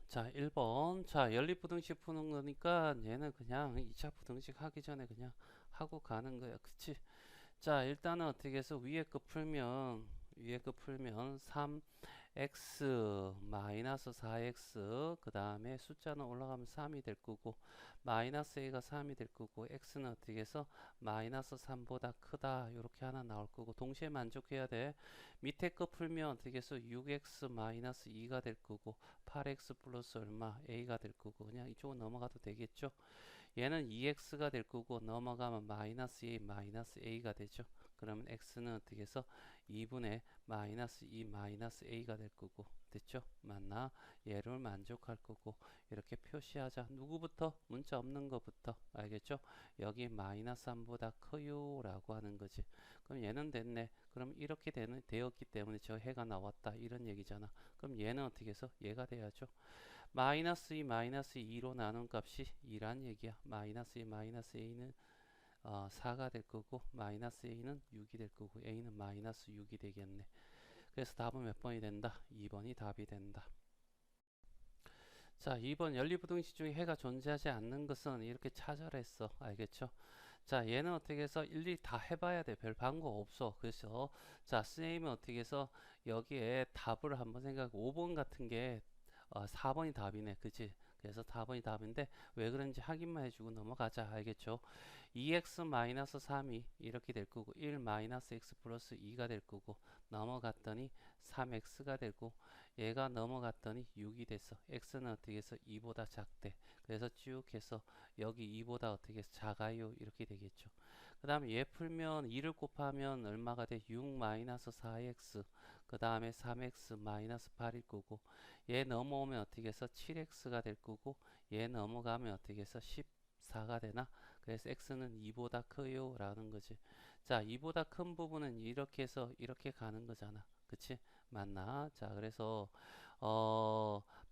자, 1번. 자, 연립부등식 푸는 거니까 얘는 그냥 2차 부등식 하기 전에 그냥 하고 가는 거야. 그치? 자, 일단은 어떻게 해서 위에 거 풀면 3x 마이너스 4x 그 다음에 숫자는 올라가면 3이 될 거고 마이너스 a가 3이 될 거고 x는 어떻게 해서 마이너스 3보다 크다 이렇게 하나 나올 거고 동시에 만족해야 돼. 밑에 거 풀면 어떻게 해서 6x 마이너스 2가 될 거고 8x 플러스 얼마 a가 될 거고 그냥 이쪽은 넘어가도 되겠죠. 얘는 2x가 될 거고 넘어가면 마이너스 a 마이너스 a가 되죠. 그러면 x는 어떻게 해서 2분의 마이너스 2 마이너스 a가 될 거고 됐죠? 맞나? 얘를 만족할 거고 이렇게 표시하자. 누구부터? 문자 없는 거부터 알겠죠? 여기 마이너스 3보다 커요 라고 하는 거지. 그럼 얘는 됐네. 그럼 이렇게 되었기 때문에 저 해가 나왔다 이런 얘기잖아. 그럼 얘는 어떻게 해서 얘가 돼야죠. 마이너스 2 마이너스 2로 나눈 값이 2란 얘기야. 마이너스 2 마이너스 a는 4가 될 거고 마이너스 a는 6이 될 거고 a는 마이너스 6이 되겠네. 그래서 답은 몇 번이 된다? 2번이 답이 된다. 자, 2번 연립부등식 중에 해가 존재하지 않는 것은 이렇게 찾아냈어. 알겠죠? 자, 얘는 어떻게 해서 일일이 다 해봐야 돼. 별 방법 없어. 그래서 자, 선생님은 어떻게 해서 여기에 답을 한번 생각해. 5번 같은 게 4번이 답이네. 그치? 그래서 4번이 답인데 왜 그런지 확인만 해주고 넘어가자. 알겠죠? 2x-3이 이렇게 될 거고 1-x 플러스 2가 될 거고 넘어갔더니 3x가 되고 얘가 넘어갔더니 6이 됐어. x는 어떻게 해서 2보다 작대. 그래서 쭉 해서 여기 2보다 어떻게 해서 작아요. 이렇게 되겠죠. 그 다음에 얘 풀면 2를 곱하면 얼마가 돼? 6-4x 그 다음에 3x-8일 거고 얘 넘어오면 어떻게 해서 7x가 될 거고 얘 넘어가면 어떻게 해서 14가 되나? 그래서 x는 2보다 커요 라는 거지. 자, 2보다 큰 부분은 이렇게 해서 이렇게 가는 거잖아. 그치? 맞나? 자, 그래서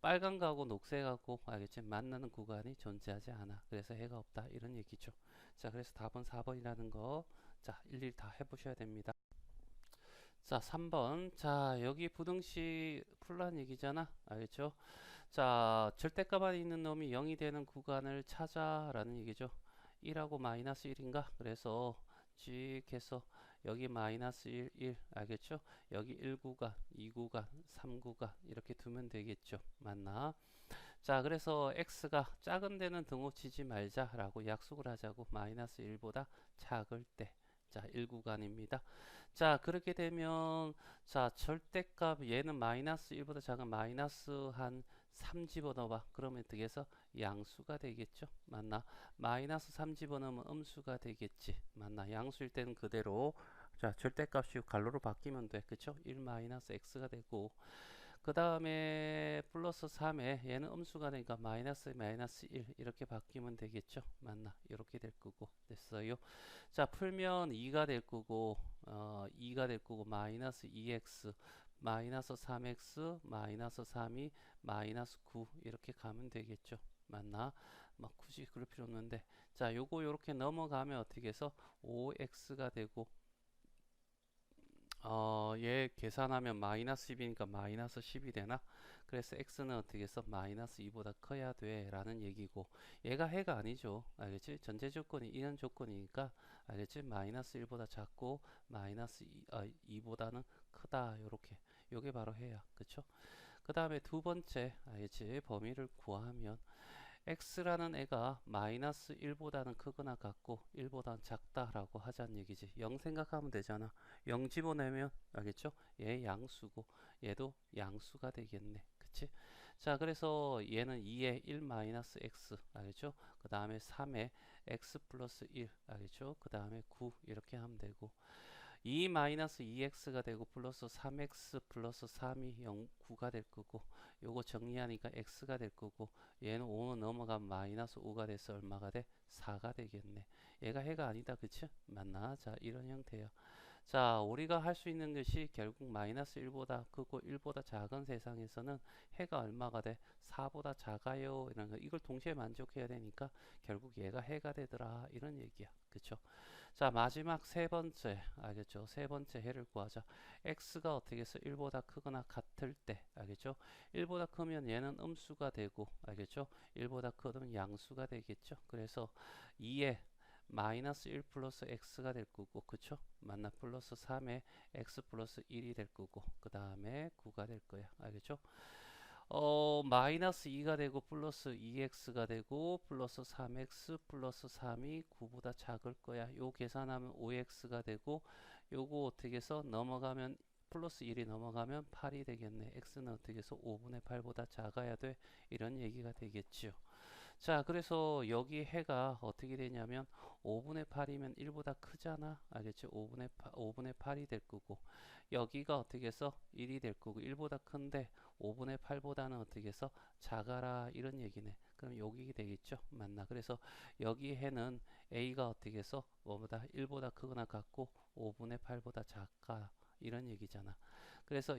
빨간 거하고 녹색하고 알겠지? 만나는 구간이 존재하지 않아. 그래서 해가 없다. 이런 얘기죠. 자, 그래서 답은 4번이라는 거. 자, 일일이 다 해보셔야 됩니다. 자, 3번. 자, 여기 부등식 풀란 얘기잖아. 알겠죠? 자, 절대값 안에 있는 놈이 0이 되는 구간을 찾아라는 얘기죠. 1하고 마이너스 1인가? 그래서 쭉 해서 여기 마이너스 1, 1 알겠죠? 여기 1구간, 2구간, 3구간 이렇게 두면 되겠죠. 맞나? 자, 그래서 x가 작은 데는 등호 치지 말자라고 약속을 하자고 마이너스 1보다 작을 때. 자, 1구간입니다. 자, 그렇게 되면 자, 절대값 얘는 마이너스 1보다 작은 마이너스 한 3 집어넣어봐. 그러면 어떻게 해서 양수가 되겠죠? 맞나? 마이너스 3 집어넣으면 음수가 되겠지. 맞나? 양수일 때는 그대로 자, 절대값이 갈로로 바뀌면 돼. 그쵸? 1 마이너스 x가 되고 그 다음에 플러스 3에 얘는 음수가 되니까 마이너스 마이너스 1 이렇게 바뀌면 되겠죠. 맞나? 이렇게 될 거고 됐어요. 자, 풀면 2가 될 거고 2가 될 거고 마이너스 2x 마이너스 3x 마이너스 3이 마이너스 9 이렇게 가면 되겠죠. 맞나? 막 굳이 그럴 필요 없는데 자, 요거 요렇게 넘어가면 어떻게 해서 5x가 되고 얘 계산하면 마이너스 10이니까 마이너스 10이 되나? 그래서 x는 어떻게 해서 마이너스 2보다 커야 돼 라는 얘기고 얘가 해가 아니죠. 알겠지? 전제 조건이 이런 조건이니까 알겠지? 마이너스 1보다 작고 마이너스 2보다는 크다 요렇게 요게 바로 해야 그쵸? 그 다음에 두 번째 알겠지? 범위를 구하면 x라는 애가 마이너스 1보다는 크거나 같고 1보다는 작다라고 하자는 얘기지. 0 생각하면 되잖아. 0 집어내면 알겠죠? 얘 양수고 얘도 양수가 되겠네. 그치? 자, 그래서 얘는 2에 1 마이너스 x 알겠죠? 그 다음에 3에 x 플러스 1 알겠죠? 그 다음에 9 이렇게 하면 되고 2 마이너스 2x가 되고 플러스 3x 플러스 3이 0, 9가 될 거고 요거 정리하니까 x가 될 거고 얘는 5는 넘어가면 마이너스 5가 돼서 얼마가 돼? 4가 되겠네. 얘가 해가 아니다 그치? 맞나? 자, 이런 형태야. 자, 우리가 할 수 있는 것이 결국 마이너스 1보다 크고 1보다 작은 세상에서는 해가 얼마가 돼? 4보다 작아요. 이런 거. 이걸 동시에 만족해야 되니까 결국 얘가 해가 되더라. 이런 얘기야. 그쵸? 자, 마지막 세 번째. 알겠죠? 세 번째 해를 구하자. x가 어떻게 해서 1보다 크거나 같을 때. 알겠죠? 1보다 크면 얘는 음수가 되고, 알겠죠? 1보다 크면 양수가 되겠죠? 그래서 2에 마이너스 1 플러스 x가 될 거고, 그쵸? 맞나? 플러스 3에 x 플러스 1이 될 거고, 그 다음에 9가 될 거야. 알겠죠? 마이너스 2가 되고, 플러스 2x가 되고, 플러스 3x 플러스 3이 9보다 작을 거야. 요 계산하면 5x가 되고, 요거 어떻게 해서 넘어가면, 플러스 1이 넘어가면 8이 되겠네. x는 어떻게 해서 5분의 8보다 작아야 돼. 이런 얘기가 되겠죠. 자, 그래서 여기 해가 어떻게 되냐면 5분의 8이면 1보다 크잖아. 알겠지? 5분의 8이 될 거고 여기가 어떻게 해서 1이 될 거고 1보다 큰데 5분의 8보다는 어떻게 해서 작아라 이런 얘기네. 그럼 여기 되겠죠? 맞나? 그래서 여기 해는 A가 어떻게 해서 뭐보다 1보다 크거나 같고 5분의 8보다 작아 이런 얘기잖아. 그래서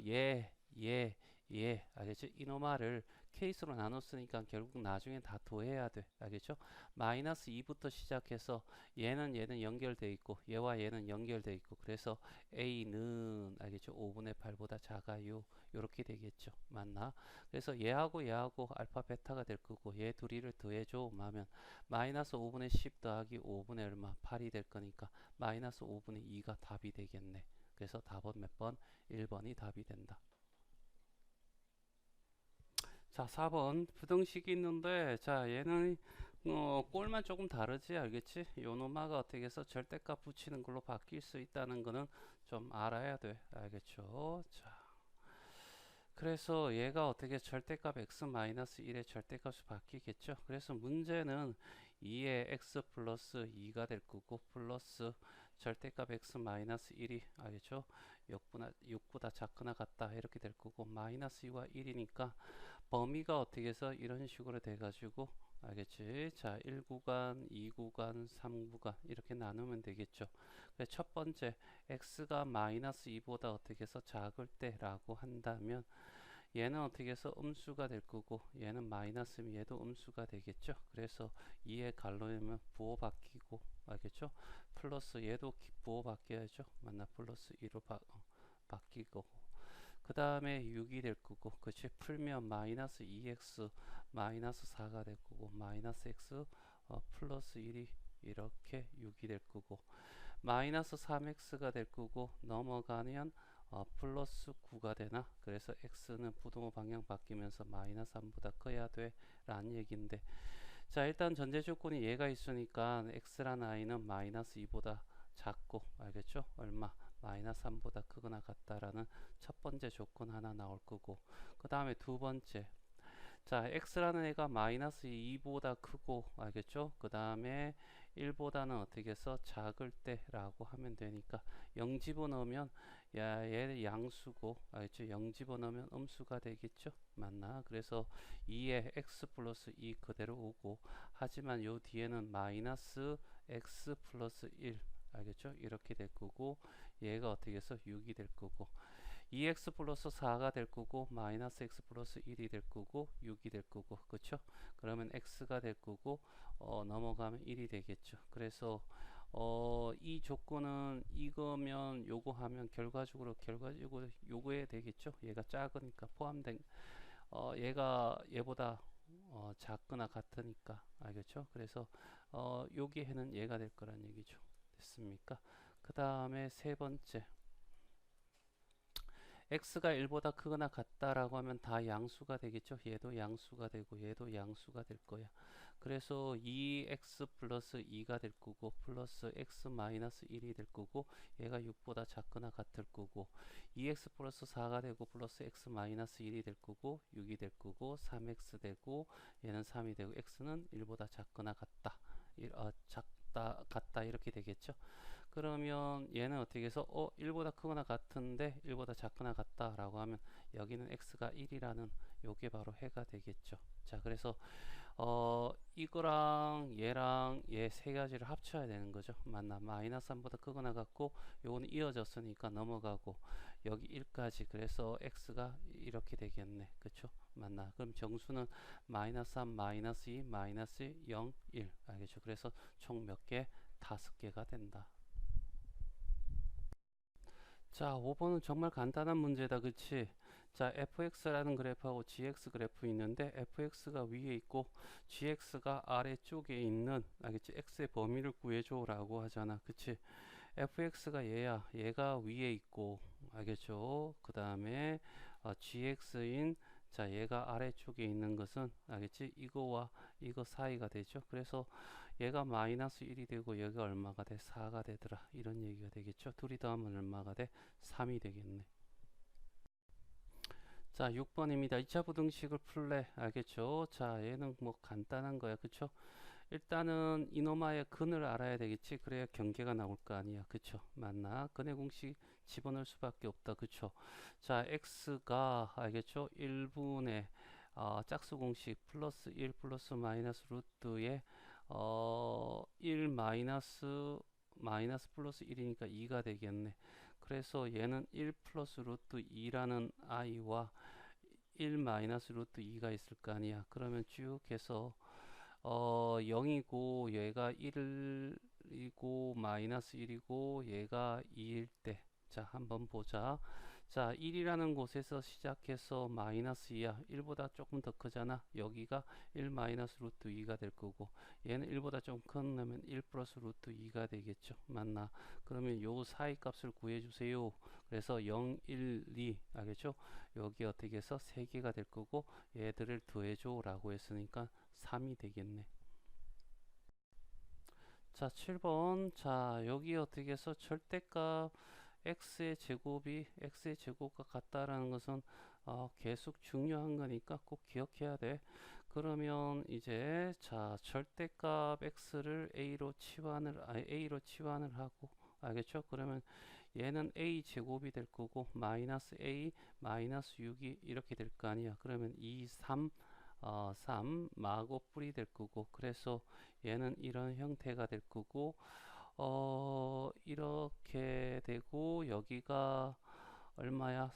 알겠죠? 이노마를 케이스로 나눴으니까 결국 나중에 다 더해야 돼. 알겠죠? 마이너스 2부터 시작해서 얘는 연결돼 있고 얘와 얘는 연결돼 있고 그래서 A는 알겠죠? 5분의 8보다 작아요. 요렇게 되겠죠. 맞나? 그래서 얘하고 알파 베타가 될 거고 얘 둘이를 더해줘 하면 마이너스 5분의 10 더하기 5분의 얼마 8이 될 거니까 마이너스 5분의 2가 답이 되겠네. 그래서 답은 몇 번? 1번이 답이 된다. 자, 4번 부등식이 있는데 자 얘는 꼴만 조금 다르지 알겠지? 요 노마가 어떻게 해서 절대값 붙이는 걸로 바뀔 수 있다는 거는 좀 알아야 돼. 알겠죠? 자, 그래서 얘가 어떻게 절대값 x-1의 절대값이 바뀌겠죠? 그래서 문제는 2의 x 플러스 2가 될 거고 플러스 절대값 x-1이 알겠죠? 6보다 작거나 같다 이렇게 될 거고 마이너스 2와 1이니까 범위가 어떻게 해서 이런 식으로 돼가지고 알겠지? 자, 1구간, 2구간, 3구간 이렇게 나누면 되겠죠. 그래서 첫 번째 x가 마이너스 2보다 어떻게 해서 작을 때라고 한다면 얘는 어떻게 해서 음수가 될 거고 얘는 마이너스면 얘도 음수가 되겠죠. 그래서 2의 갈로이면 부호 바뀌고 알겠죠? 플러스 얘도 부호 바뀌어야죠. 맞나? 플러스 2로 바뀌고 그 다음에 6이 될 거고 그치 풀면 마이너스 2x 마이너스 4가 될 거고 마이너스 x 플러스 1이 이렇게 6이 될 거고 마이너스 3x가 될 거고 넘어가면 플러스 9가 되나 그래서 x는 부동호 방향 바뀌면서 마이너스 3보다 커야 돼 라는 얘기인데 자 일단 전제 조건이 얘가 있으니까 x라는 i는 마이너스 2보다 작고 알겠죠 얼마 마이너스 3보다 크거나 같다라는 첫 번째 조건 하나 나올 거고 그 다음에 두 번째 자 x라는 애가 마이너스 2보다 크고 알겠죠 그 다음에 1보다는 어떻게 해서 작을 때라고 하면 되니까 0 집어넣으면 얘 양수고 알겠죠 0 집어넣으면 음수가 되겠죠 맞나 그래서 2에 x 플러스 2 그대로 오고 하지만 요 뒤에는 마이너스 x 플러스 1 알겠죠 이렇게 될 거고 얘가 어떻게 해서 6이 될 거고 2x 플러스 4가 될 거고 마이너스 x 플러스 1이 될 거고 6이 될 거고 그쵸 그러면 x가 될 거고 넘어가면 1이 되겠죠 그래서 이 조건은 이거면 요거 하면 결과적으로 요거에 되겠죠 얘가 작으니까 포함된 얘가 얘보다 작거나 같으니까 알겠죠 그래서 여기에는 얘가 될 거란 얘기죠 됐습니까 그 다음에 세 번째 x가 1보다 크거나 같다라고 하면 다 양수가 되겠죠. 얘도 양수가 되고 얘도 양수가 될 거야. 그래서 2x 플러스 2가 될 거고 플러스 x 마이너스 1이 될 거고 얘가 6보다 작거나 같을 거고 2x 플러스 4가 되고 플러스 x 마이너스 1이 될 거고 6이 될 거고 3x 되고 얘는 3이 되고 x는 1보다 작거나 같다. 같다 이렇게 되겠죠. 그러면 얘는 어떻게 해서 1보다 크거나 같은데 1보다 작거나 같다라고 하면 여기는 x가 1이라는 요게 바로 해가 되겠죠. 자, 그래서 이거랑 얘랑 얘 세 가지를 합쳐야 되는 거죠. 맞나? 마이너스 3보다 크거나 같고 요거는 이어졌으니까 넘어가고 여기 1까지 그래서 x가 이렇게 되겠네. 그쵸? 맞나? 그럼 정수는 마이너스 3, 마이너스 2, 마이너스 0, 1 알겠죠? 그래서 총 몇 개? 5개가 된다. 자, 5번은 정말 간단한 문제다. 그치? 자, fx라는 그래프하고 gx 그래프 있는데 fx가 위에 있고 gx가 아래쪽에 있는 알겠지? x의 범위를 구해줘 라고 하잖아. 그치? fx가 얘야. 얘가 위에 있고 알겠죠? 그 다음에 gx인 자, 얘가 아래쪽에 있는 것은 알겠지? 이거와 이거 사이가 되죠. 그래서 얘가 마이너스 1이 되고 여기가 얼마가 돼? 4가 되더라. 이런 얘기가 되겠죠. 둘이 더하면 얼마가 돼? 3이 되겠네. 자, 6번입니다. 2차 부등식을 풀래. 알겠죠? 자, 얘는 뭐 간단한 거야. 그쵸? 일단은 이노마의 근을 알아야 되겠지. 그래야 경계가 나올 거 아니야. 그쵸? 맞나? 근의 공식 집어넣을 수밖에 없다. 그쵸? 자, x가 알겠죠? 1분의 짝수 공식 플러스 1 플러스 마이너스 루트에 1 마이너스 플러스 1이니까 2가 되겠네. 그래서 얘는 1 플러스 루트 2라는 i와 1 마이너스 루트 2가 있을 거 아니야. 그러면 쭉 해서 0이고 얘가 1이고 마이너스 1이고 얘가 2일 때 자 한번 보자. 자 1이라는 곳에서 시작해서 마이너스 2야. 1보다 조금 더 크잖아. 여기가 1 마이너스 루트 2가 될 거고 얘는 1보다 좀 크면 1 플러스 루트 2가 되겠죠. 맞나? 그러면 요 사이 값을 구해주세요. 그래서 0, 1, 2 알겠죠? 여기 어떻게 해서 3개가 될 거고 얘들을 더해줘 라고 했으니까 3이 되겠네. 자, 7번. 자, 여기 어떻게 해서 절대값 x의 제곱과 같다라는 것은 계속 중요한 거니까 꼭 기억해야 돼. 그러면 이제 자, 절대값 x를 a로 치환을 하고 알겠죠? 그러면 얘는 a 제곱이 될 거고 마이너스 a 마이너스 6이 이렇게 될 거 아니야. 그러면 2, 3 마고 뿔이 될 거고 그래서 얘는 이런 형태가 될 거고 이렇게 되고 여기가 얼마야?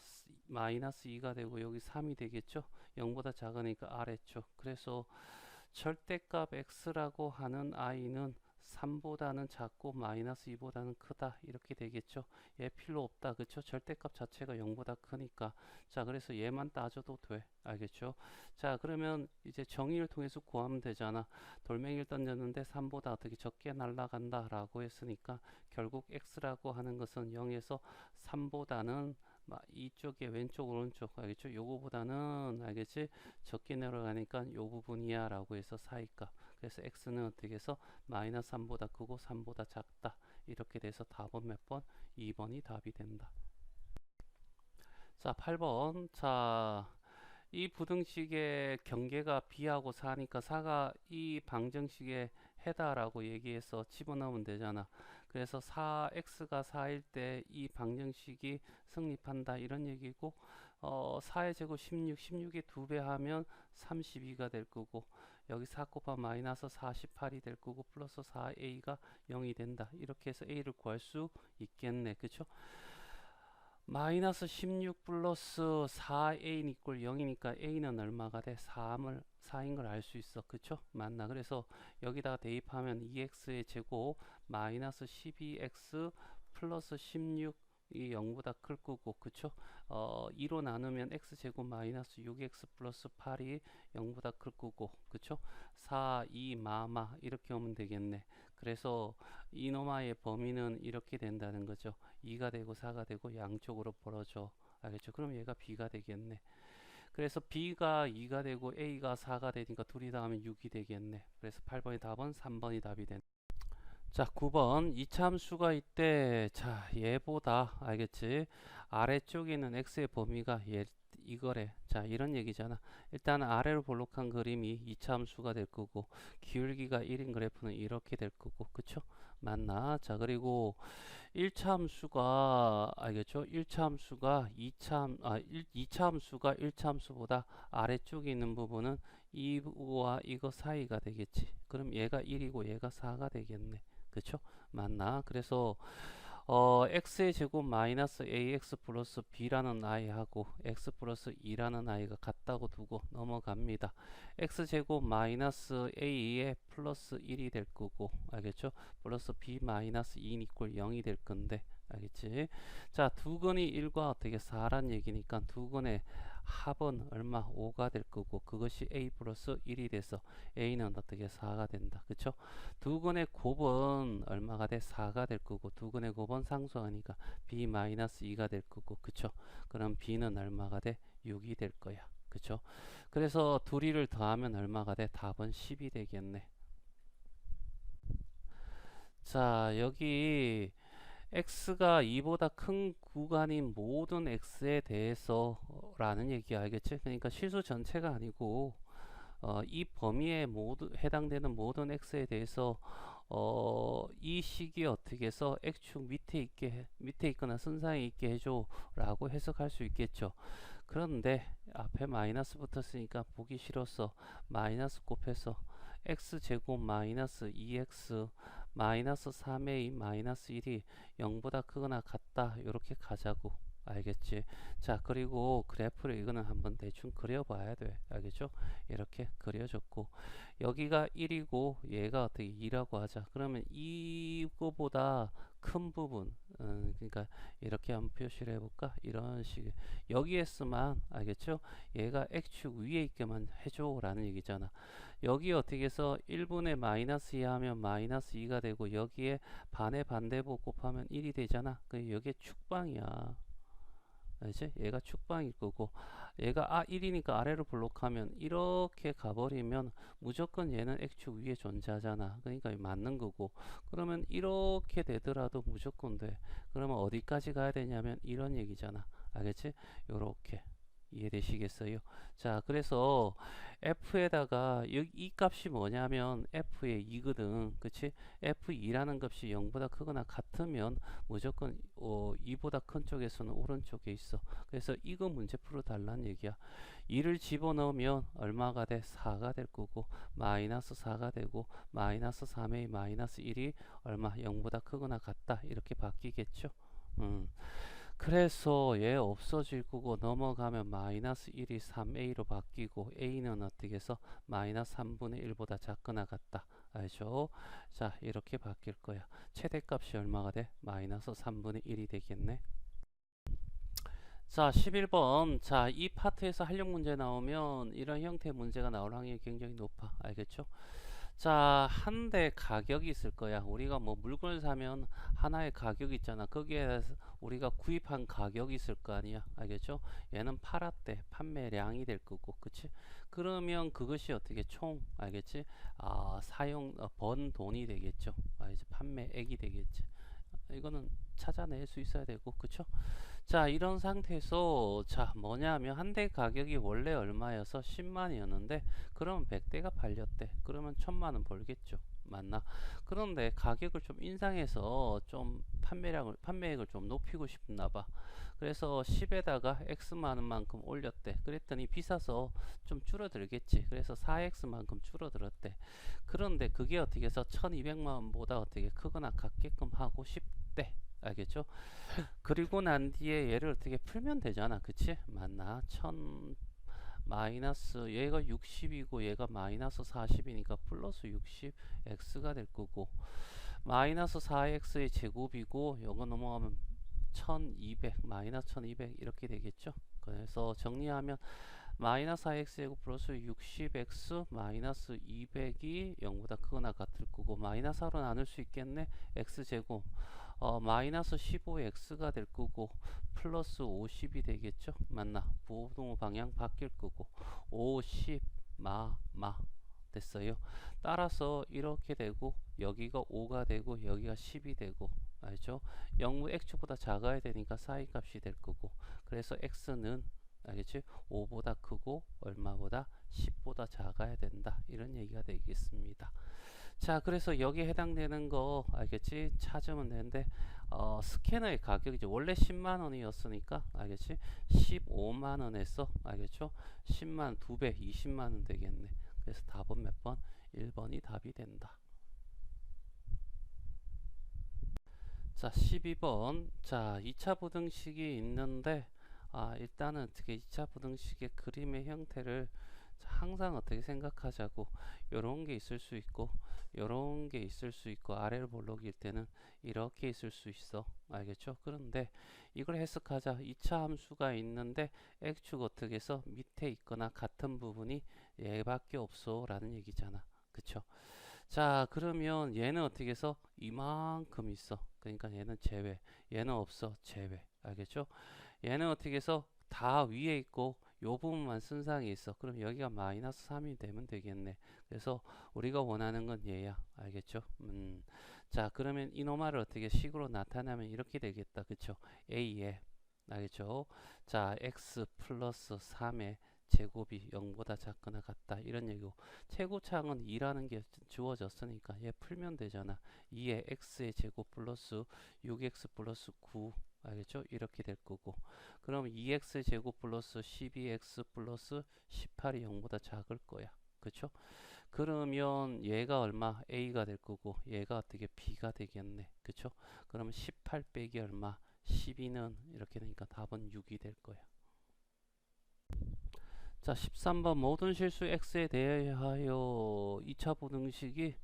마이너스 2가 되고 여기 3이 되겠죠? 0보다 작으니까 아래쪽. 그래서 절대값 x라고 하는 i는 3보다는 작고 마이너스 2보다는 크다 이렇게 되겠죠. 얘 필요 없다 그쵸? 절대값 자체가 0보다 크니까. 자 그래서 얘만 따져도 돼 알겠죠? 자 그러면 이제 정의를 통해서 구하면 되잖아. 돌멩이를 던졌는데 3보다 어떻게 적게 날아간다 라고 했으니까 결국 x라고 하는 것은 0에서 3보다는 이쪽에 왼쪽 오른쪽 알겠죠? 요거보다는 알겠지? 적게 내려가니까 요 부분이야 라고 해서 사이값. 그래서 x는 어떻게 해서 마이너스 3보다 크고 3보다 작다. 이렇게 돼서 답은 몇 번? 2번이 답이 된다. 자, 8번. 자, 이 부등식의 경계가 b하고 4니까 4가 이 방정식의 해다라고 얘기해서 집어넣으면 되잖아. 그래서 4x가 4일 때 이 방정식이 성립한다 이런 얘기고 4의 제곱 16의 2배 하면 32가 될 거고 여기 4 곱하 마이너스 48이 될 거고 플러스 4a가 0이 된다. 이렇게 해서 a를 구할 수 있겠네. 그쵸? 마이너스 16 플러스 4a 이꼴 0이니까 a는 얼마가 돼? 4인 걸 알 수 있어. 그쵸? 맞나? 그래서 여기다가 대입하면 2x의 제곱 마이너스 12x 플러스 16 이 0보다 클 거고 그쵸? 2로 나누면 x제곱 마이너스 6x 플러스 8이 0보다 클 거고 그쵸? 4, 2, 마마 이렇게 오면 되겠네. 그래서 이노마의 범위는 이렇게 된다는 거죠. 2가 되고 4가 되고 양쪽으로 벌어져. 알겠죠? 그럼 얘가 b가 되겠네. 그래서 b가 2가 되고 a가 4가 되니까 둘이 더하면 6이 되겠네. 그래서 8번의 답은 3번이 답이 된다. 자, 9번 이차함수가 있대. 자, 얘보다 알겠지? 아래쪽에 있는 x의 범위가 이거래. 자, 이런 얘기잖아. 일단 아래로 볼록한 그림이 이차함수가 될 거고 기울기가 1인 그래프는 이렇게 될 거고 그쵸? 맞나? 자, 그리고 1차 함수가 알겠죠? 1차 함수가 2차 함수가 1차 함수보다 아래쪽에 있는 부분은 이와 이거 사이가 되겠지. 그럼 얘가 1이고 얘가 4가 되겠네. 그쵸? 맞나? 그래서 x의 제곱 마이너스 ax 플러스 b라는 i하고 x 플러스 2라는 i가 같다고 두고 넘어갑니다. x 제곱 마이너스 a에 플러스 1이 될 거고 알겠죠? 플러스 b 마이너스 2 이퀄 0이 될 건데 알겠지? 자, 두근이 1과 어떻게 4란 얘기니까 두근의 합은 얼마? 5가 될 거고 그것이 a 플러스 1이 돼서 a는 어떻게 4가 된다. 그쵸? 두근의 곱은 얼마가 돼? 4가 될 거고 두근의 곱은 상수하니까 b-2가 될 거고 그쵸? 그럼 b는 얼마가 돼? 6이 될 거야. 그쵸? 그래서 둘이를 더하면 얼마가 돼? 답은 10이 되겠네. 자, 여기 x가 2보다 큰 구간인 모든 x에 대해서 라는 얘기 알겠지? 그러니까 실수 전체가 아니고 이 범위에 해당되는 모든 x에 대해서 이 식이 어떻게 해서 x축 밑에 있거나 선상에 있게 해줘라고 해석할 수 있겠죠. 그런데 앞에 마이너스 붙었으니까 보기 싫어서 마이너스 곱해서 x제곱 마이너스 2x 마이너스 3a 마이너스 1이 0보다 크거나 같다 이렇게 가자고. 알겠지? 자, 그리고 그래프를 이거는 한번 대충 그려봐야 돼. 알겠죠? 이렇게 그려줬고 여기가 1이고 얘가 어떻게 2라고 하자. 그러면 이거보다 큰 부분 그러니까 이렇게 한번 표시를 해볼까? 이런 식 여기에서만 알겠죠? 얘가 x축 위에 있게만 해줘 라는 얘기잖아. 여기 어떻게 해서 1분의 마이너스 2 하면 마이너스 2가 되고 여기에 반의 반대보 곱하면 1이 되잖아. 그 여기에 축방이야. 알지? 얘가 축방일 거고 얘가 1이니까 아래로 블록하면 이렇게 가버리면 무조건 얘는 x축 위에 존재하잖아. 그러니까 맞는 거고 그러면 이렇게 되더라도 무조건 돼. 그러면 어디까지 가야 되냐면 이런 얘기잖아. 알겠지? 요렇게 이해되시겠어요? 자, 그래서 f에다가 이 값이 뭐냐면 f의 2거든. 그치? f2라는 값이 0보다 크거나 같으면 무조건 2보다 큰 쪽에서는 오른쪽에 있어. 그래서 이거 문제 풀어달라는 얘기야. 2를 집어넣으면 얼마가 돼? 4가 될 거고 마이너스 4가 되고 마이너스 3a 마이너스 1이 얼마? 0보다 크거나 같다. 이렇게 바뀌겠죠? 그래서 얘 없어질 거고 넘어가면 마이너스 1이 3a로 바뀌고 a는 어떻게 해서 마이너스 3분의 1보다 작거나 같다. 알죠? 자, 이렇게 바뀔 거야. 최대값이 얼마가 돼? 마이너스 3분의 1이 되겠네. 자, 11번. 자, 이 파트에서 활용 문제 나오면 이런 형태의 문제가 나올 확률이 굉장히 높아. 알겠죠? 자, 한 대 가격이 있을 거야. 우리가 뭐 물건을 사면 하나의 가격이 있잖아. 거기에 우리가 구입한 가격이 있을 거 아니야. 알겠죠? 얘는 팔았대. 판매량이 될 거고. 그치? 그러면 그것이 어떻게 총, 알겠지? 번 돈이 되겠죠. 이제 판매액이 되겠지. 이거는 찾아낼 수 있어야 되고. 그쵸? 자, 이런 상태에서 자 뭐냐면 한 대 가격이 원래 얼마여서 10만이었는데 그러면 100대가 팔렸대. 그러면 1000만원 벌겠죠. 맞나? 그런데 가격을 좀 인상해서 좀 판매액을 좀 높이고 싶나 봐. 그래서 10에다가 x만원만큼 올렸대. 그랬더니 비싸서 좀 줄어들겠지. 그래서 4x만큼 줄어들었대. 그런데 그게 어떻게 해서 1200만원보다 어떻게 크거나 같게끔 하고 싶대. 알겠죠? 그리고 난 뒤에 얘를 어떻게 풀면 되잖아. 그치? 맞나? 1000 마이너스 얘가 60이고 얘가 마이너스 40이니까 플러스 60 x가 될 거고 마이너스 4x의 제곱이고 요거 넘어가면 1200 마이너스 1200 이렇게 되겠죠. 그래서 정리하면 마이너스 4x 제곱 플러스 60x 마이너스 200이 0보다 크거나 같을 거고 마이너스 4로 나눌 수 있겠네. x제곱 마이너스 15x가 될 거고 플러스 50이 되겠죠. 맞나? 부호동 방향 바뀔 거고 50 마 됐어요. 따라서 이렇게 되고 여기가 5가 되고 여기가 10이 되고 알죠? 0 x보다 작아야 되니까 사이 값이 될 거고 그래서 x는 알겠지? 5보다 크고 얼마보다 10보다 작아야 된다. 이런 얘기가 되겠습니다. 자, 그래서 여기에 해당되는 거 알겠지? 찾으면 되는데 스캐너의 가격이죠. 원래 10만 원이었으니까 알겠지? 15만 원에서 알겠죠? 10만 2배 20만 원 되겠네. 그래서 답은 몇 번? 1번이 답이 된다. 자, 12번. 자, 2차 부등식이 있는데 일단은 어떻게 2차 부등식의 그림의 형태를 항상 어떻게 생각하자고. 요런 게 있을 수 있고 요런 게 있을 수 있고 아래로 볼록일 때는 이렇게 있을 수 있어. 알겠죠? 그런데 이걸 해석하자. 2차 함수가 있는데 x축 어떻게 해서 밑에 있거나 같은 부분이 얘밖에 없어 라는 얘기잖아. 그쵸? 자, 그러면 얘는 어떻게 해서 이만큼 있어. 그러니까 얘는 제외. 얘는 없어. 제외. 알겠죠? 얘는 어떻게 해서 다 위에 있고 요 부분만 순상에 있어. 그럼 여기가 마이너스 3이 되면 되겠네. 그래서 우리가 원하는 건 얘야. 알겠죠? 자, 그러면 이노마를 어떻게 식으로 나타내면 이렇게 되겠다. 그쵸? A에 알겠죠? 자, x 플러스 3의 제곱이 0보다 작거나 같다. 이런 얘기고 최고차항은 2라는 게 주어졌으니까 얘 풀면 되잖아. 2의 x의 제곱 플러스 6x 플러스 9 알겠죠? 이렇게 될 거고 그럼 2x 제곱 플러스 12x 플러스 18이 0보다 작을 거야. 그쵸? 그러면 얘가 얼마? a가 될 거고 얘가 어떻게 b가 되겠네. 그쵸? 그러면 18 빼기 얼마? 12는 이렇게 되니까 답은 6이 될 거야. 자, 13번 모든 실수 x에 대하여 2차 부등식이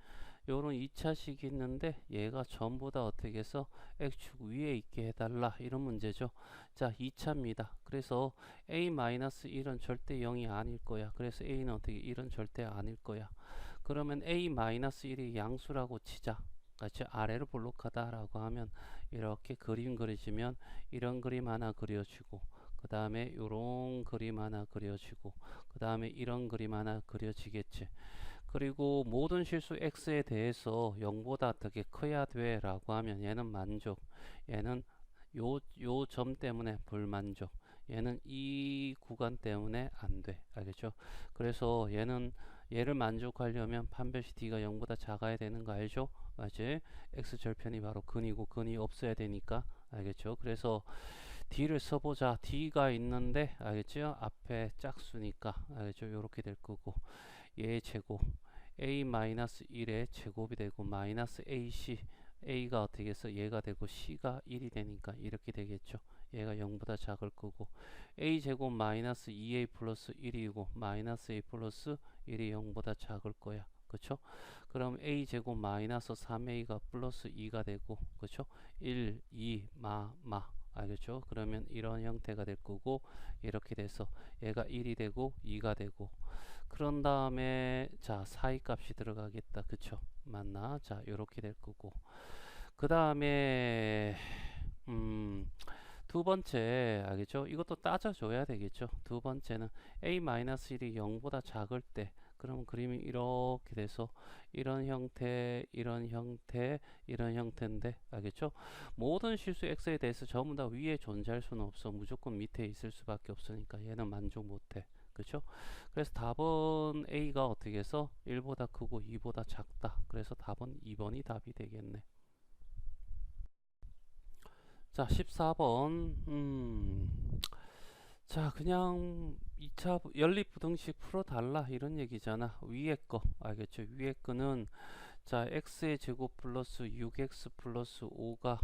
요런 2차식이 있는데 얘가 전부 다 어떻게 해서 x축 위에 있게 해달라 이런 문제죠. 자, 2차입니다. 그래서 a-1은 절대 0이 아닐 거야. 그래서 a는 어떻게 1은 절대 아닐 거야. 그러면 a-1이 양수라고 치자. 같이 아래로 볼록하다라고 하면 이렇게 그림 그려지면 이런 그림 하나 그려주고 그 다음에 요런 그림 하나 그려지고 그 다음에 이런 그림 하나 그려지겠지. 그리고 모든 실수 x에 대해서 0보다 되게 커야 돼 라고 하면 얘는 만족, 얘는 요 점 때문에 불만족, 얘는 이 구간 때문에 안 돼. 알겠죠? 그래서 얘를 만족하려면 판별시 d가 0보다 작아야 되는 거 알죠? 맞지? x절편이 바로 근이고 근이 없어야 되니까. 알겠죠? 그래서 d를 써보자. d가 있는데 알겠죠? 앞에 짝수니까 알겠죠? 요렇게 될 거고 얘 제곱 a-1의 제곱이 되고 마이너스 ac a가 어떻게 해서 얘가 되고 c가 1이 되니까 이렇게 되겠죠. 얘가 0보다 작을 거고 a 제곱 마이너스 2a 플러스 1이고 마이너스 a 플러스 1이 0보다 작을 거야. 그쵸? 그럼 a 제곱 마이너스 3a가 플러스 2가 되고 그쵸? 1, 2, 알겠죠? 그러면 이런 형태가 될 거고 이렇게 돼서 얘가 1이 되고 2가 되고 그런 다음에 자 사이 값이 들어가겠다. 그쵸? 맞나? 자 요렇게 될 거고 그 다음에 두 번째 알겠죠? 이것도 따져줘야 되겠죠? 두 번째는 a-1이 0보다 작을 때 그러면 그림이 이렇게 돼서 이런 형태, 이런 형태, 이런 형태인데 알겠죠? 모든 실수 x에 대해서 전부 다 위에 존재할 수는 없어. 무조건 밑에 있을 수밖에 없으니까 얘는 만족 못해. 그렇죠? 그래서 답은 A가 어떻게 해서 1보다 크고 2보다 작다. 그래서 답은 2번이 답이 되겠네. 자, 14번. 자, 그냥 2차 연립부등식 풀어달라 이런 얘기잖아. 위에 거 알겠죠? 위에 거는 자 x의 제곱 플러스 6x 플러스 5가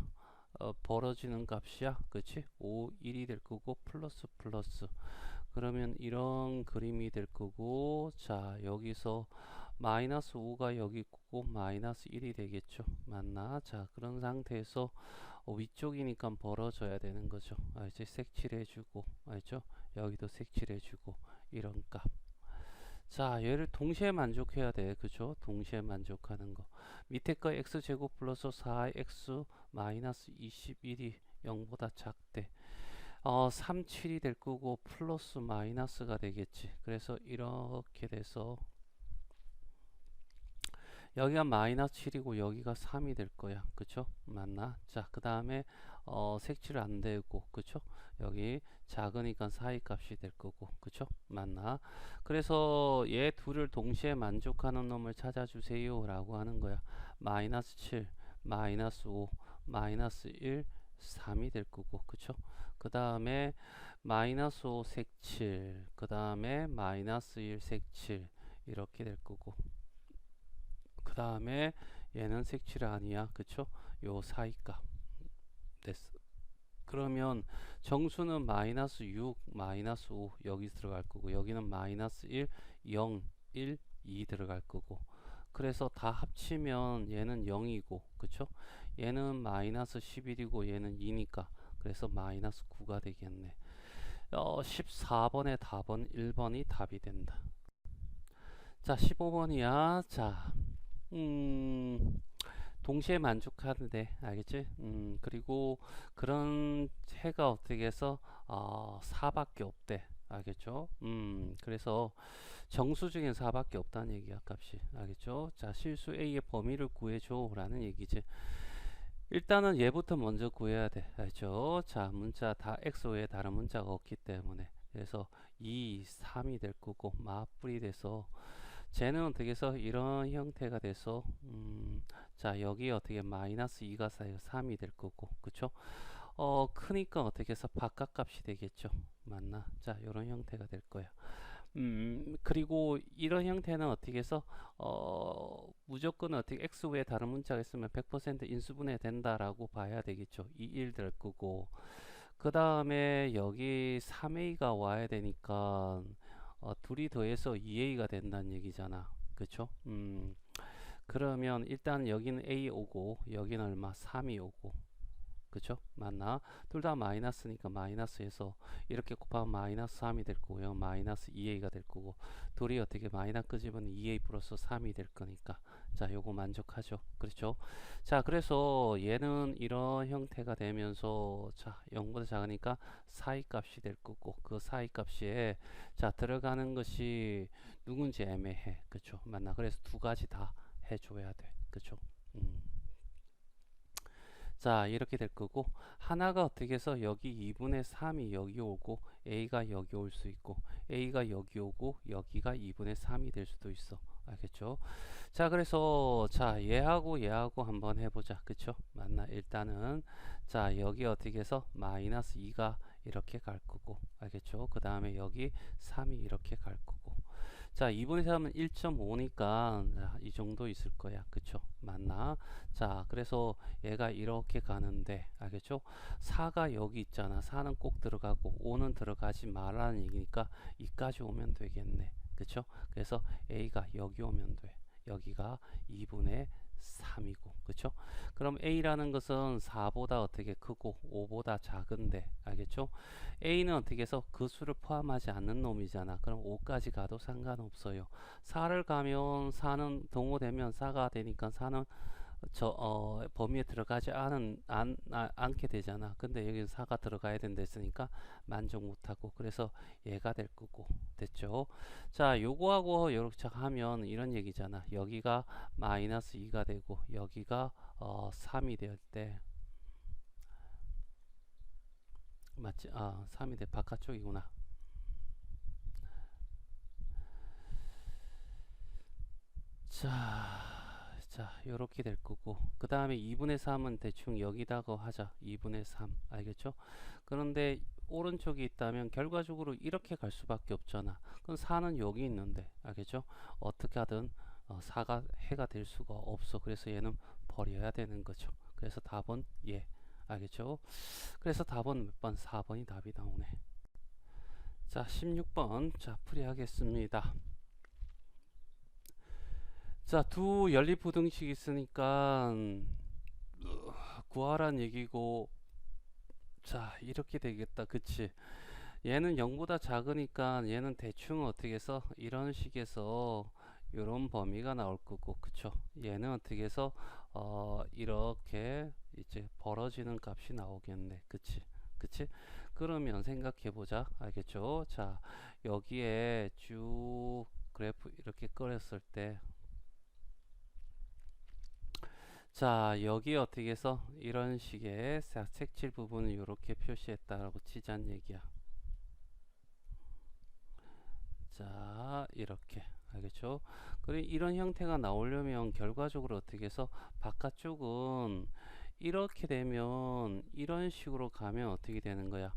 벌어지는 값이야. 그치? 5, 1이 될 거고 플러스 플러스 그러면 이런 그림이 될 거고 자 여기서 마이너스 5가 여기 있고 마이너스 1이 되겠죠. 맞나? 자 그런 상태에서 위쪽이니까 벌어져야 되는 거죠. 이제 색칠해주고 알죠? 여기도 색칠해주고 이런 값. 자 얘를 동시에 만족해야 돼. 그죠? 동시에 만족하는 거. 밑에 거 x제곱 플러스 4x 마이너스 21이 0보다 작대. 3, 7이 될 거고 플러스 마이너스가 되겠지. 그래서 이렇게 돼서 여기가 마이너스 7이고 여기가 3이 될 거야. 그쵸? 맞나? 자, 그 다음에 색칠 안 되고, 그쵸? 여기 작으니까 사이 값이 될 거고, 그쵸? 맞나? 그래서 얘 둘을 동시에 만족하는 놈을 찾아주세요 라고 하는 거야. 마이너스 7, 마이너스 5, 마이너스 1, 3이 될 거고, 그쵸? 그 다음에 마이너스 5 색칠, 그 다음에 마이너스 1 색칠, 이렇게 될 거고, 그 다음에 얘는 색칠 아니야, 그쵸? 요 사이값 됐어. 그러면 정수는 마이너스 6, 마이너스 5 여기 들어갈 거고, 여기는 마이너스 1, 0, 1, 2 들어갈 거고, 그래서 다 합치면 얘는 0이고, 그쵸? 얘는 마이너스 11이고 얘는 2니까 그래서 마이너스 9가 되겠네. 14번의 답은 1번이 답이 된다. 자, 15번이야. 자, 동시에 만족하는데, 알겠지? 그리고 그런 해가 어떻게 해서 4밖에 없대. 알겠죠? 그래서 정수 중엔 4밖에 없다는 얘기야, 값이. 알겠죠? 자, 실수 A의 범위를 구해줘 라는 얘기지. 일단은 얘부터 먼저 구해야 돼. 알죠? 자, 문자 다 X 외에 다른 문자가 없기 때문에. 그래서 2, 3이 될 거고, 맞불이 돼서 쟤는 어떻게 해서 이런 형태가 돼서 자, 여기 어떻게 마이너스 2가 쌓여 3이 될 거고, 그쵸? 크니까 어떻게 해서 바깥값이 되겠죠. 맞나? 자, 이런 형태가 될 거야. 그리고 이런 형태는 어떻게 해서 무조건 어떻게 x 외에 다른 문자가 있으면 100% 인수분해 된다라고 봐야 되겠죠. 2, 1 될 거고, 그 다음에 여기 3a가 와야 되니까 둘이 더해서 2a가 된다는 얘기잖아. 그쵸? 그러면 일단 여기는 a 오고 여기는 얼마? 3이 오고, 그쵸? 맞나? 둘 다 마이너스니까 마이너스에서 이렇게 곱하면 마이너스 3이 될 거고요. 마이너스 2a가 될 거고, 둘이 어떻게 마이너스 끄집으면 2a 플러스 3이 될 거니까, 자, 요거 만족하죠. 그렇죠? 자, 그래서 얘는 이런 형태가 되면서, 자, 0보다 작으니까 사이 값이 될 거고, 그 사이 값에 자, 들어가는 것이 누군지 애매해. 그쵸? 맞나? 그래서 두 가지 다 해줘야 돼. 그쵸? 음. 자, 이렇게 될 거고, 하나가 어떻게 해서 여기 2분의 3이 여기 오고 a가 여기 올 수 있고, a가 여기 오고 여기가 2분의 3이 될 수도 있어. 알겠죠? 자, 그래서 자, 얘하고 얘하고 한번 해보자. 그쵸? 맞나? 일단은 자, 여기 어떻게 해서 마이너스 2가 이렇게 갈 거고, 알겠죠? 그 다음에 여기 3이 이렇게 갈 거고, 자, 2분의 3은 1.5니까 이 정도 있을 거야. 그쵸? 맞나? 자, 그래서 얘가 이렇게 가는데, 알겠죠? 4가 여기 있잖아. 4는 꼭 들어가고 5는 들어가지 말라는 얘기니까 2까지 오면 되겠네. 그쵸? 그래서 A가 여기 오면 돼. 여기가 2분의 3이고, 그쵸? 그럼 A라는 것은 4보다 어떻게 크고 5보다 작은데, 알겠죠? A는 어떻게 해서 그 수를 포함하지 않는 놈이잖아. 그럼 5까지 가도 상관없어요. 4를 가면 4는 동호되면 4가 되니까 4는 범위에 들어가지 않게 되잖아. 근데 여기는 4가 들어가야 된다 했으니까 만족 못하고, 그래서 얘가 될 거고, 됐죠? 자, 요거하고 이렇게 하면 이런 얘기잖아. 여기가 마이너스 2가 되고 여기가 3이 될 때, 맞지? 3이 돼. 바깥쪽이구나. 자, 요렇게 될 거고, 그 다음에 2분의 3은 대충 여기다가 하자. 2분의 3. 알겠죠? 그런데 오른쪽이 있다면 결과적으로 이렇게 갈 수밖에 없잖아. 그럼 4는 여기 있는데, 알겠죠? 어떻게 하든 4가 해가 될 수가 없어. 그래서 얘는 버려야 되는 거죠. 그래서 답은 예. 알겠죠? 그래서 답은 몇 번? 4번이 답이 나오네. 자, 16번. 자, 풀이하겠습니다. 자, 두 연립부등식 있으니까 구하란 얘기고, 자, 이렇게 되겠다. 그치? 얘는 0보다 작으니까 얘는 대충 어떻게 해서 이런 식에서 이런 범위가 나올 거고, 그쵸? 얘는 어떻게 해서 이렇게 이제 벌어지는 값이 나오겠네. 그치? 그치? 그러면 생각해 보자. 알겠죠? 자, 여기에 쭉 그래프 이렇게 끌었을 때, 자, 여기 어떻게 해서 이런 식의 색칠 부분을 이렇게 표시했다라고 치자는 얘기야. 자, 이렇게. 알겠죠? 그리고 이런 형태가 나오려면 결과적으로 어떻게 해서 바깥쪽은 이렇게 되면 이런 식으로 가면 어떻게 되는 거야?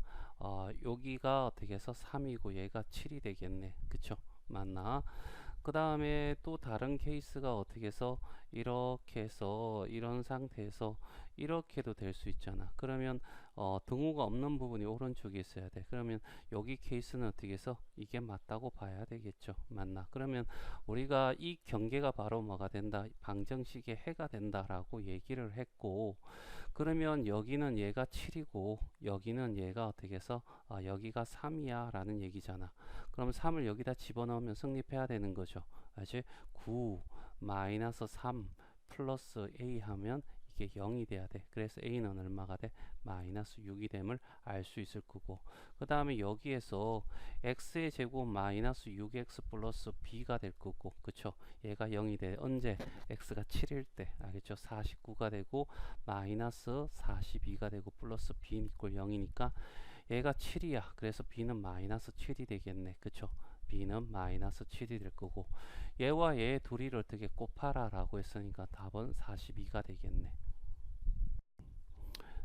여기가 어떻게 해서 3이고 얘가 7이 되겠네. 그쵸? 맞나? 그 다음에 또 다른 케이스가 어떻게 해서 이렇게 해서 이런 상태에서 이렇게도 될 수 있잖아. 그러면 등호가 없는 부분이 오른쪽에 있어야 돼. 그러면 여기 케이스는 어떻게 해서 이게 맞다고 봐야 되겠죠. 맞나? 그러면 우리가 이 경계가 바로 뭐가 된다? 방정식의 해가 된다라고 얘기를 했고, 그러면 여기는 얘가 7이고 여기는 얘가 어떻게 해서 여기가 3이야 라는 얘기잖아. 그럼 3을 여기다 집어넣으면 성립해야 되는 거죠. 알지? 9 마이너스 3 플러스 a 하면 이게 0이 돼야 돼. 그래서 a는 얼마가 돼? 마이너스 6이 됨을 알 수 있을 거고, 그 다음에 여기에서 x의 제곱 마이너스 6x 플러스 b가 될 거고, 그쵸? 얘가 0이 돼. 언제? x가 7일 때. 알겠죠? 49가 되고 마이너스 42가 되고 플러스 b 이꼴 0이니까 얘가 7이야. 그래서 b는 마이너스 7이 되겠네. 그쵸? b는 마이너스 7이 될 거고, 얘와 얘 둘이를 어떻게 곱하라 라고 했으니까 답은 42가 되겠네.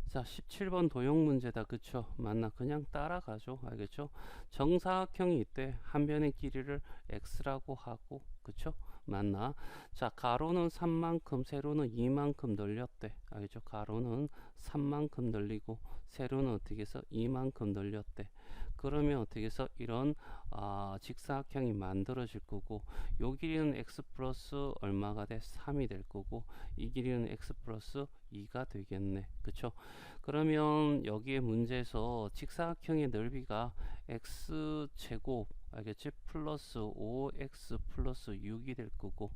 자, 17번 도형 문제다. 그쵸? 맞나? 그냥 따라가죠. 알겠죠? 정사각형이 있대. 한 변의 길이를 x라고 하고, 그쵸? 맞나? 자, 가로는 3만큼, 세로는 2만큼 늘렸대. 알겠죠? 가로는 3만큼 늘리고, 세로는 어떻게 해서 2만큼 늘렸대. 그러면 어떻게 해서 이런 직사각형이 만들어질 거고, 요 길이는 x 플러스 얼마가 돼? 3이 될 거고, 이 길이는 x 플러스 2가 되겠네. 그쵸? 그러면 여기에 문제에서 직사각형의 넓이가 x제곱, 알겠지? 플러스 5x 플러스 6이 될 거고,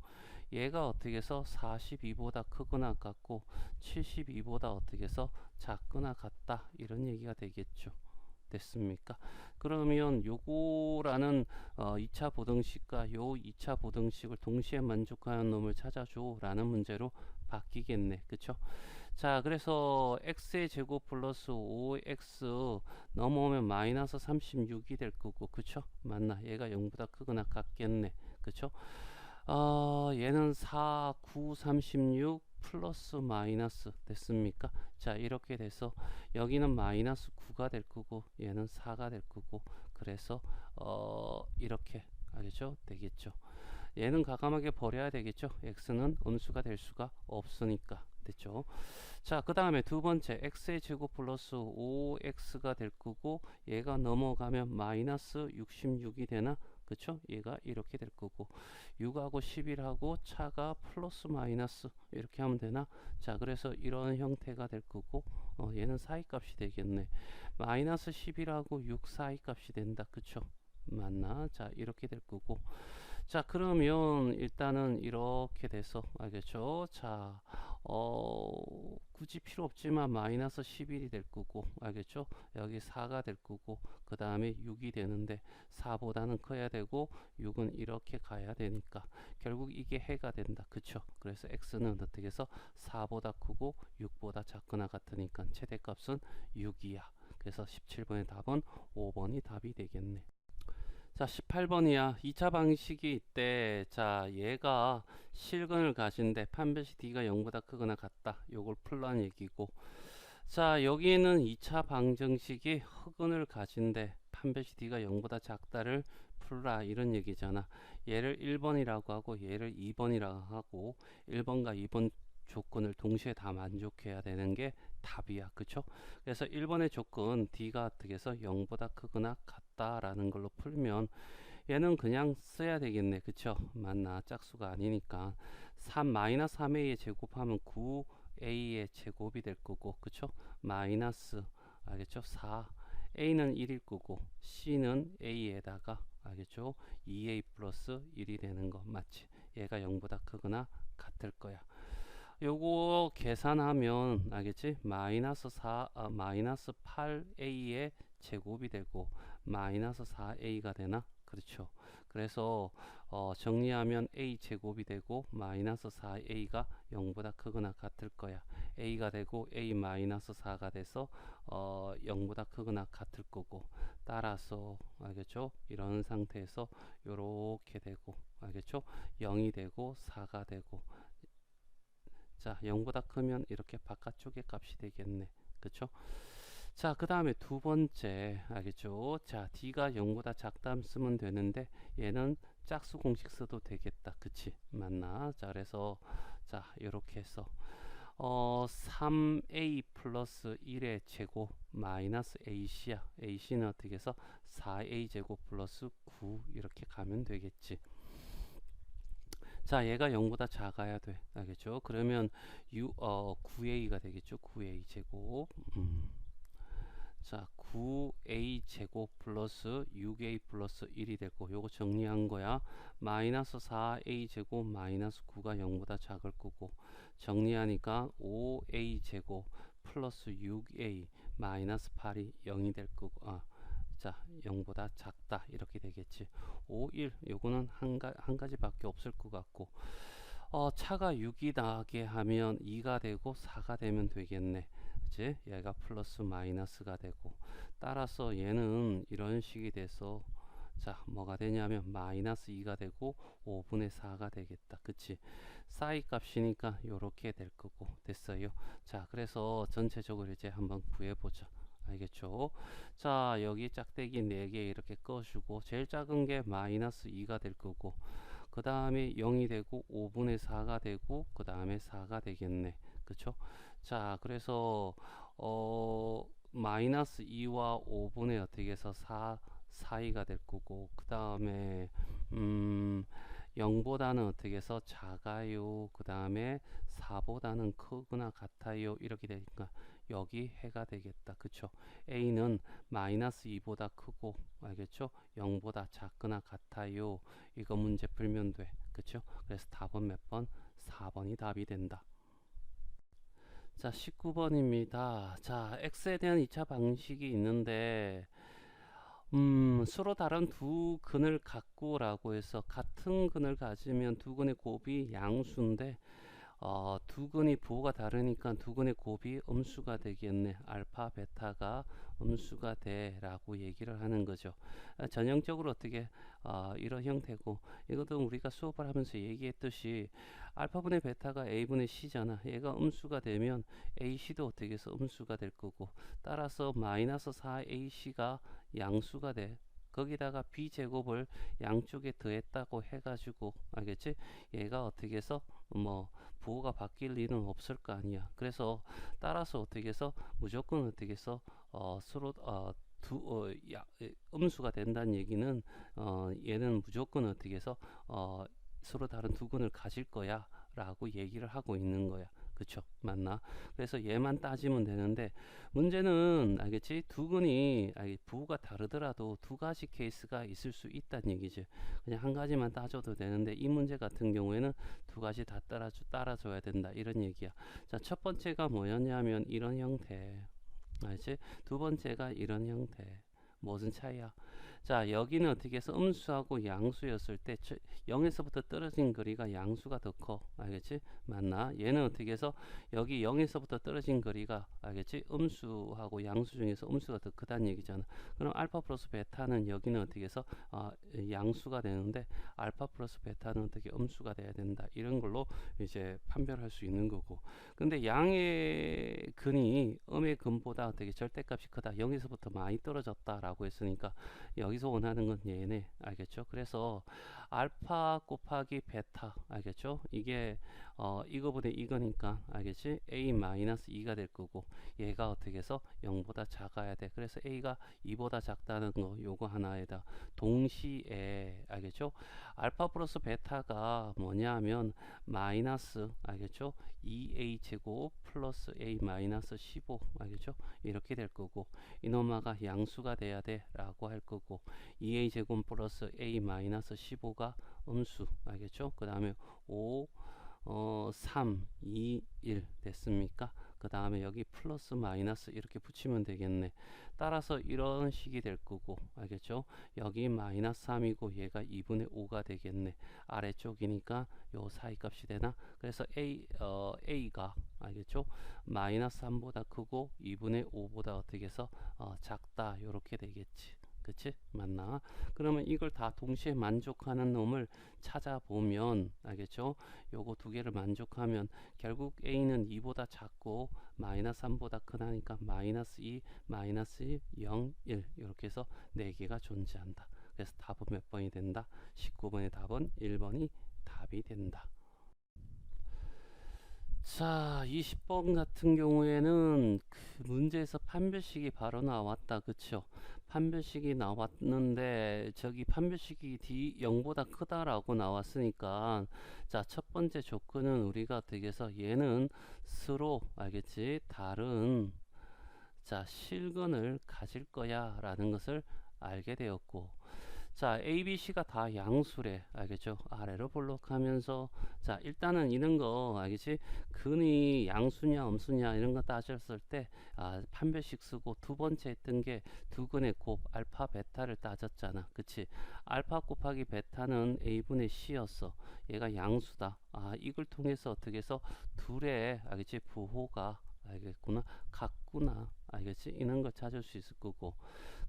얘가 어떻게 해서 42보다 크거나 같고 72보다 어떻게 해서 작거나 같다, 이런 얘기가 되겠죠. 됐습니까? 그러면 요거라는 2차 보등식과 요 2차 보등식을 동시에 만족하는 놈을 찾아줘 라는 문제로 바뀌겠네. 그쵸? 자, 그래서 x의 제곱 플러스 5x 넘어오면 마이너스 36이 될 거고, 그쵸? 맞나? 얘가 0보다 크거나 같겠네. 그쵸? 얘는 4, 9, 36 플러스 마이너스 됐습니까? 자, 이렇게 돼서 여기는 마이너스 9가 될 거고 얘는 4가 될 거고, 그래서 이렇게 알겠죠? 되겠죠. 얘는 과감하게 버려야 되겠죠. x는 음수가 될 수가 없으니까. 됐죠. 자, 그 다음에 두 번째 x의 제곱 플러스 5x가 될 거고, 얘가 넘어가면 마이너스 66이 되나? 그쵸? 얘가 이렇게 될 거고, 6하고 11하고 차가 플러스 마이너스 이렇게 하면 되나? 자, 그래서 이런 형태가 될 거고, 얘는 사이값이 되겠네. 마이너스 11하고 6 사이값이 된다. 그쵸? 맞나? 자, 이렇게 될 거고, 자, 그러면 일단은 이렇게 돼서 알겠죠? 자, 굳이 필요 없지만 마이너스 11이 될 거고, 알겠죠? 여기 4가 될 거고, 그 다음에 6이 되는데 4보다는 커야 되고 6은 이렇게 가야 되니까 결국 이게 해가 된다. 그쵸? 그래서 x는 어떻게 해서 4보다 크고 6보다 작거나 같으니까 최대값은 6이야. 그래서 17번의 답은 5번이 답이 되겠네. 자, 18번이야. 2차 방식이 있대. 자, 얘가 실근을 가진데 판별식 D가 0보다 크거나 같다. 요걸 풀란 얘기고. 자, 여기에는 2차 방정식이 흑은을 가진데 판별식 D가 0보다 작다를 풀라, 이런 얘기잖아. 얘를 1번이라고 하고 얘를 2번이라고 하고 1번과 2번 조건을 동시에 다 만족해야 되는 게 답이야. 그쵸? 그래서 1번의 조건 D가 어떻게 해서 0보다 크거나 같다라는 걸로 풀면 얘는 그냥 써야 되겠네. 그쵸? 맞나? 짝수가 아니니까 3-3a의 제곱하면 9a의 제곱이 될 거고, 그쵸? 마이너스, 알겠죠? 4 a는 1일 거고 c는 a에다가 알겠죠? 2a 플러스 1이 되는 거 맞지? 얘가 0보다 크거나 같을 거야. 요거 계산하면 알겠지? 마이너스 8a의 제곱이 되고 마이너스 4a가 되나? 그렇죠. 그래서 정리하면 a 제곱이 되고 마이너스 4a가 0보다 크거나 같을 거야. a가 되고 a 마이너스 4가 돼서 0보다 크거나 같을 거고, 따라서 알겠죠? 이런 상태에서 요렇게 되고, 알겠죠? 0이 되고 4가 되고, 자 0보다 크면 이렇게 바깥쪽의 값이 되겠네. 그쵸? 자, 그 다음에 두 번째, 알겠죠? 자, D가 0보다 작다 쓰면 되는데, 얘는 짝수 공식 써도 되겠다. 그치? 맞나? 자, 그래서, 자, 이렇게 해서, 3A 플러스 1의 제곱 마이너스 AC야. AC는 어떻게 해서 4A 제곱 플러스 9 이렇게 가면 되겠지. 자, 얘가 0보다 작아야 돼. 알겠죠? 그러면 9A가 되겠죠? 9A 제곱. 자, 9a 제곱 플러스 6a 플러스 1이 되고, 요거 정리한 거야. 마이너스 4a 제곱 마이너스 9가 0보다 작을 거고, 정리하니까 5a 제곱 플러스 6a 마이너스 8이 0이 될 거고, 자 0보다 작다 이렇게 되겠지. 5, 1 요거는 한 가지밖에 없을 것 같고, 차가 6이 나게 하면 2가 되고 4가 되면 되겠네. 그치? 얘가 플러스 마이너스가 되고, 따라서 얘는 이런 식이 돼서, 자 뭐가 되냐면 마이너스 2가 되고 5분의 4가 되겠다. 그치? 사이 값이니까 요렇게 될 거고. 됐어요. 자, 그래서 전체적으로 이제 한번 구해보자. 알겠죠? 자, 여기 짝대기 4개 이렇게 꺼주고, 제일 작은 게 마이너스 2가 될 거고, 그 다음에 0이 되고 5분의 4가 되고, 그 다음에 4가 되겠네. 그쵸? 자, 그래서 마이너스 2와 5분의 어떻게 해서 4 사이가 될 거고, 그 다음에 0보다는 어떻게 해서 작아요. 그 다음에 4보다는 크거나 같아요. 이렇게 되니까 여기 해가 되겠다. 그쵸? A는 마이너스 2보다 크고, 알겠죠? 0보다 작거나 같아요. 이거 문제 풀면 돼. 그쵸? 그래서 답은 몇 번? 4번이 답이 된다. 자, 19번입니다. 자, X에 대한 2차 방식이 있는데, 서로 다른 두 근을 갖고라고 해서, 같은 근을 가지면 두 근의 곱이 양수인데, 두 근이 부호가 다르니까 두 근의 곱이 음수가 되겠네. 알파, 베타가 음수가 돼라고 얘기를 하는 거죠. 전형적으로 어떻게 이런 형태고, 이것도 우리가 수업을 하면서 얘기했듯이 알파분의 베타가 A분의 C잖아. 얘가 음수가 되면 AC도 어떻게 해서 음수가 될 거고, 따라서 마이너스 4AC가 양수가 돼. 거기다가 B제곱을 양쪽에 더했다고 해가지고, 알겠지? 얘가 어떻게 해서 뭐 부호가 바뀔 리는 없을 거 아니야. 그래서 따라서 어떻게 해서 무조건 어떻게 해서 서로 음수가 된다는 얘기는, 얘는 무조건 어떻게 해서 서로 다른 두 근을 가질 거야 라고 얘기를 하고 있는 거야. 그쵸? 맞나? 그래서 얘만 따지면 되는데, 문제는 알겠지? 두 근이 부호가 다르더라도 두 가지 케이스가 있을 수 있다는 얘기지. 그냥 한 가지만 따져도 되는데, 이 문제 같은 경우에는 두 가지 다 따라줘야 된다 이런 얘기야. 자, 첫 번째가 뭐였냐면 이런 형태, 알지? 두 번째가 이런 형태. 무슨 차이야? 자, 여기는 어떻게 해서 음수하고 양수였을 때 0에서부터 떨어진 거리가 양수가 더 커. 알겠지? 맞나? 얘는 어떻게 해서 여기 0에서부터 떨어진 거리가, 알겠지? 음수하고 양수 중에서 음수가 더 크다는 얘기잖아. 그럼 알파 플러스 베타는 여기는 어떻게 해서 양수가 되는데, 알파 플러스 베타는 어떻게 음수가 돼야 된다. 이런 걸로 이제 판별할 수 있는 거고. 근데 양의 근이 음의 근보다 어떻게 절대값이 크다. 0에서부터 많이 떨어졌다라고 했으니까 여기서 원하는 건 얘네. 알겠죠? 그래서 알파 곱하기 베타, 알겠죠? 이게 이거보다 이거니까, 알겠지? A 마이너스 2가 될 거고, 얘가 어떻게 해서 0보다 작아야 돼. 그래서 A가 2보다 작다는 거 요거 하나에다 동시에, 알겠죠? 알파 플러스 베타가 뭐냐면 마이너스, 알겠죠? 2A 제곱 플러스 A 마이너스 15, 알겠죠? 이렇게 될 거고, 이놈아가 양수가 돼야 돼 라고 할 거고, 2A 제곱 플러스 A 마이너스 15가 음수, 알겠죠? 그 다음에 5 3 2 1 됐습니까? 그 다음에 여기 플러스 마이너스 이렇게 붙이면 되겠네. 따라서 이런 식이 될 거고, 알겠죠? 여기 마이너스 3이고 얘가 2분의 5가 되겠네. 아래쪽이니까 요 사이 값이 되나? 그래서 A가 알겠죠? 마이너스 3보다 크고 2분의 5보다 어떻게 해서 작다 요렇게 되겠지. 그치? 맞나? 그러면 이걸 다 동시에 만족하는 놈을 찾아보면 알겠죠? 요거 두 개를 만족하면 결국 A는 2보다 작고 마이너스 3보다 크다니까 마이너스 2, 마이너스 0, 1 이렇게 해서 4개가 존재한다. 그래서 답은 몇 번이 된다? 19번의 답은 1번이 답이 된다. 자, 20번 같은 경우에는 그 문제에서 판별식이 바로 나왔다. 그쵸? 판별식이 나왔는데 저기 판별식이 D 0보다 크다라고 나왔으니까 자, 첫 번째 조건은 우리가 어떻게 해서 얘는 서로 알겠지? 다른 자, 실근을 가질 거야 라는 것을 알게 되었고 자, A, B, C가 다 양수래. 알겠죠? 아래로 볼록하면서 자, 일단은 이런 거 알겠지? 근이 양수냐 음수냐 이런 거 따졌을 때 판별식 쓰고 두 번째 했던 게 두 근의 곱 알파 베타를 따졌잖아. 그치? 알파 곱하기 베타는 A분의 C였어. 얘가 양수다. 이걸 통해서 어떻게 해서 둘의 알겠지? 부호가 알겠구나. 같구나. 알겠지? 이런 걸 찾을 수 있을 거고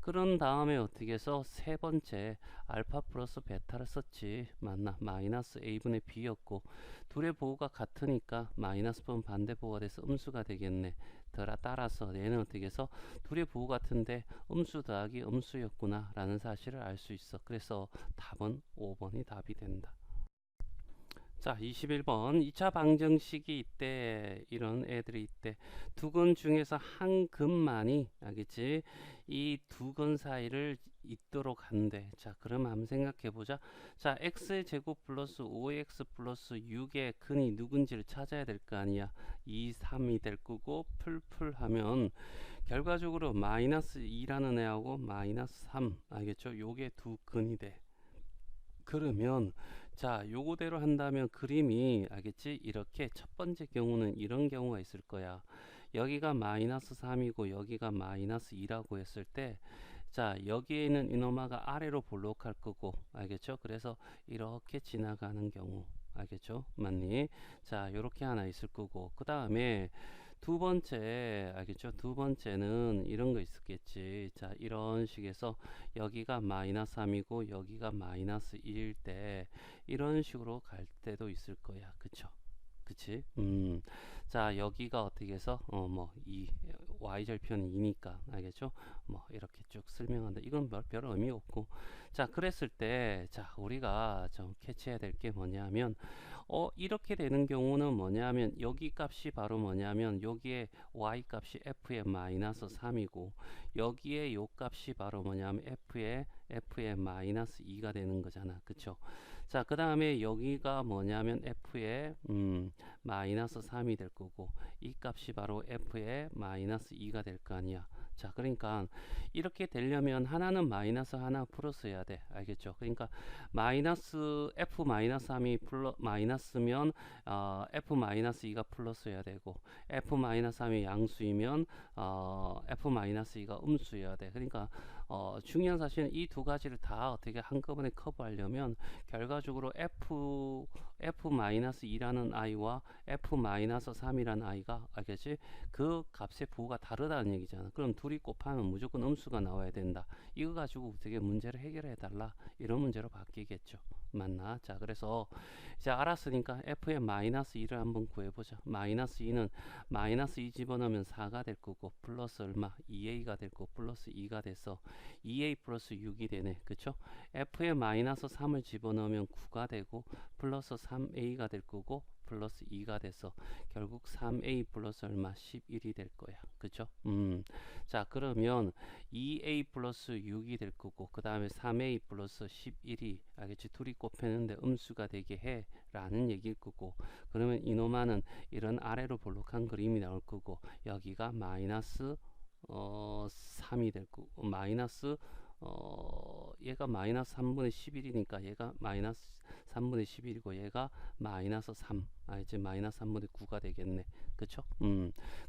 그런 다음에 어떻게 해서 세 번째 알파 플러스 베타를 썼지. 맞나? 마이너스 a분의 b였고 둘의 부호가 같으니까 마이너스 분 반대 부호가 돼서 음수가 되겠네. 따라서 얘는 어떻게 해서 둘의 부호 같은데 음수 더하기 음수였구나 라는 사실을 알 수 있어. 그래서 답은 5번이 답이 된다. 자, 21번 2차 방정식이 있대. 이런 애들이 있대. 두 근 중에서 한 근만이 알겠지? 이 두 근 사이를 잇도록 한대. 자, 그럼 한번 생각해 보자. 자, x의 제곱 플러스 5x 플러스 6의 근이 누군지를 찾아야 될 거 아니야. 2, 3이 될 거고 풀풀 하면 결과적으로 마이너스 2라는 애하고 마이너스 3 알겠죠? 요게 두 근이 돼. 그러면 자, 요거대로 한다면 그림이 알겠지? 이렇게 첫 번째 경우는 이런 경우가 있을 거야. 여기가 마이너스 3이고 여기가 마이너스 2라고 했을 때 자, 여기에 있는 이노마가 아래로 볼록할 거고 알겠죠? 그래서 이렇게 지나가는 경우 알겠죠? 맞니? 자, 요렇게 하나 있을 거고 그 다음에 두 번째 알겠죠? 두 번째는 이런 거 있었겠지. 자, 이런 식에서 여기가 마이너스 3이고 여기가 마이너스 1일 때 이런 식으로 갈 때도 있을 거야. 그쵸? 그치? 자, 여기가 어떻게 해서 이 y절편이 2니까 알겠죠? 뭐 이렇게 쭉 설명한다. 이건 별 의미 없고 자, 그랬을 때 자, 우리가 좀 캐치해야 될 게 뭐냐면 이렇게 되는 경우는 뭐냐면 여기 값이 바로 뭐냐면 여기에 y 값이 f의 마이너스 3이고 여기에 요 값이 바로 뭐냐면 f의 마이너스 2가 되는 거잖아. 그쵸? 자, 그 다음에 여기가 뭐냐면 f의 마이너스 3이 될 거고 이 값이 바로 f의 마이너스 2가 될 거 아니야. 자, 그러니까 이렇게 되려면 하나는 마이너스 하나 플러스여야 돼. 알겠죠? 그러니까 마이너스 f 마이너스 3이 마이너스면 f 마이너스 2가 플러스여야 되고 f 마이너스 3이 양수이면 f 마이너스 2가 음수여야 돼. 그러니까 중요한 사실은 이 두 가지를 다 어떻게 한꺼번에 커버하려면 결과적으로 f-2라는 i와 f-3이라는 i가 알겠지? 그 값의 부호가 다르다는 얘기잖아. 그럼 둘이 곱하면 무조건 음수가 나와야 된다. 이거 가지고 어떻게 문제를 해결해 달라. 이런 문제로 바뀌겠죠. 맞나? 자, 그래서 이제 알았으니까 f의 마이너스 2를 한번 구해보자. 마이너스 2는 마이너스 2 집어넣으면 4가 될 거고 플러스 얼마? 2a가 될 거고 플러스 2가 돼서 2a 플러스 6이 되네. 그쵸? f의 마이너스 3을 집어넣으면 9가 되고 플러스 3a가 될 거고 플러스 2가 돼서 결국 3a 플러스 얼마? 11이 될 거야. 그쵸? 자, 그러면 2a 플러스 6이 될 거고 그 다음에 3a 플러스 11이 알겠지? 둘이 곱했는데 음수가 되게 해 라는 얘기일 거고 그러면 이놈아는 이런 아래로 볼록한 그림이 나올 거고 여기가 마이너스 3이 될 거고 마이너스 얘가 마이너스 3분의 11이니까 얘가 마이너스 3분의 11이고 얘가 마이너스 3, 이제 마이너스 3분의 9가 되겠네. 그쵸?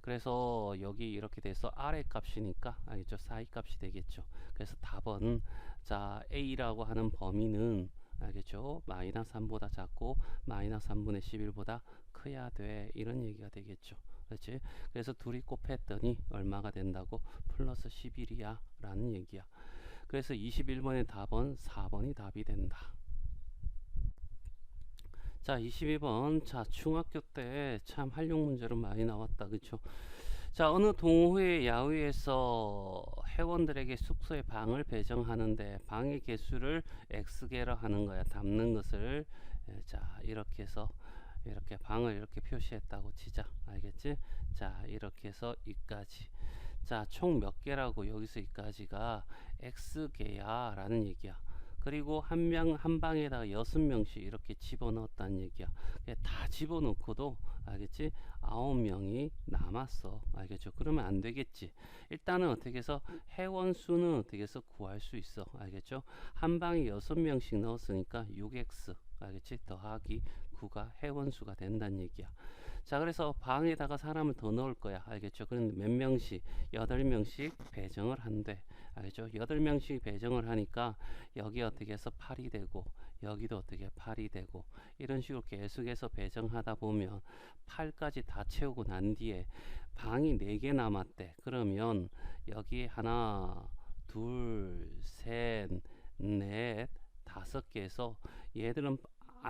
그래서 여기 이렇게 돼서 R의 값이니까 알겠죠? 사이 값이 되겠죠. 그래서 답은 자 A라고 하는 범위는 알겠죠? 마이너스 3보다 작고 마이너스 3분의 11보다 커야 돼. 이런 얘기가 되겠죠. 그렇지? 그래서 둘이 곱했더니 얼마가 된다고? 플러스 11이야 라는 얘기야. 그래서 21번의 답은 4번이 답이 된다. 자 22번. 자 중학교 때 참 활용 문제로 많이 나왔다. 그쵸? 자 어느 동호회 야외에서 회원들에게 숙소에 방을 배정하는데 방의 개수를 X개로 하는 거야. 담는 것을. 자 이렇게 해서 이렇게 방을 이렇게 표시했다고 치자. 알겠지? 자 이렇게 해서 이까지. 자 총 몇 개라고? 여기서 이까지가 X개야 라는 얘기야. 그리고 한 방에다가 6명씩 이렇게 집어넣었다는 얘기야. 다 집어넣고도 알겠지? 9명이 남았어. 알겠죠? 그러면 안 되겠지. 일단은 어떻게 해서 회원 수는 어떻게 해서 구할 수 있어. 알겠죠? 한 방에 6명씩 넣었으니까 6x 알겠지? 더하기 9가 회원 수가 된다는 얘기야. 자 그래서 방에다가 사람을 더 넣을 거야. 알겠죠? 그런데 몇 명씩? 8명씩 배정을 한대. 알겠죠? 8명씩 배정을 하니까 여기 어떻게 해서 8이 되고 여기도 어떻게 8이 되고 이런 식으로 계속해서 배정하다 보면 8까지 다 채우고 난 뒤에 방이 4개 남았대. 그러면 여기 하나 둘 셋 넷 5개에서 얘들은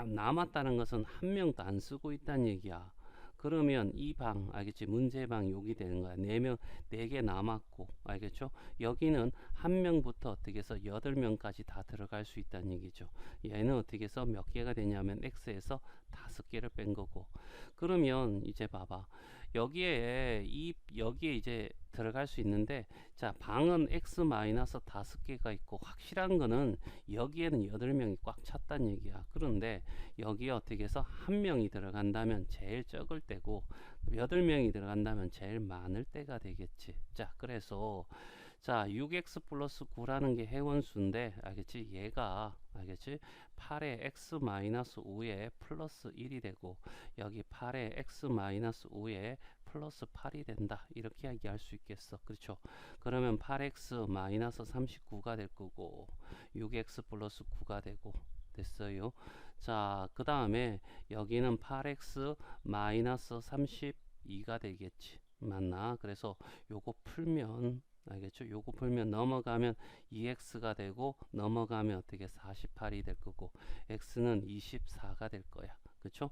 남았다는 것은 한 명도 안 쓰고 있다는 얘기야. 그러면 이 방 알겠지? 문제방 여기 되는 거야. 4명 4개 남았고 알겠죠? 여기는 한 명부터 어떻게 해서 8명까지 다 들어갈 수 있다는 얘기죠. 얘는 어떻게 해서 몇 개가 되냐면 X에서 5개를 뺀 거고. 그러면 이제 봐봐. 여기에 이제 들어갈 수 있는데 자 방은 X-5개가 있고 확실한 거는 여기에는 8명이 꽉 찼다는 얘기야. 그런데 여기에 어떻게 해서 한 명이 들어간다면 제일 적을 때고 8명이 들어간다면 제일 많을 때가 되겠지. 자 그래서 자 6x 플러스 9라는 게 회원수인데 알겠지? 얘가 알겠지? 8의 x 마이너스 5에 플러스 1이 되고 여기 8의 x 마이너스 5에 플러스 8이 된다. 이렇게 얘기할 수 있겠어. 그렇죠? 그러면 8x 마이너스 39가 될 거고 6x 플러스 9가 되고 됐어요. 자, 그 다음에 여기는 8x 마이너스 32가 되겠지. 맞나? 그래서 요거 풀면 알겠죠? 요거 풀면 넘어가면 2x가 되고 넘어가면 어떻게 48이 될 거고 x는 24가 될 거야. 그쵸?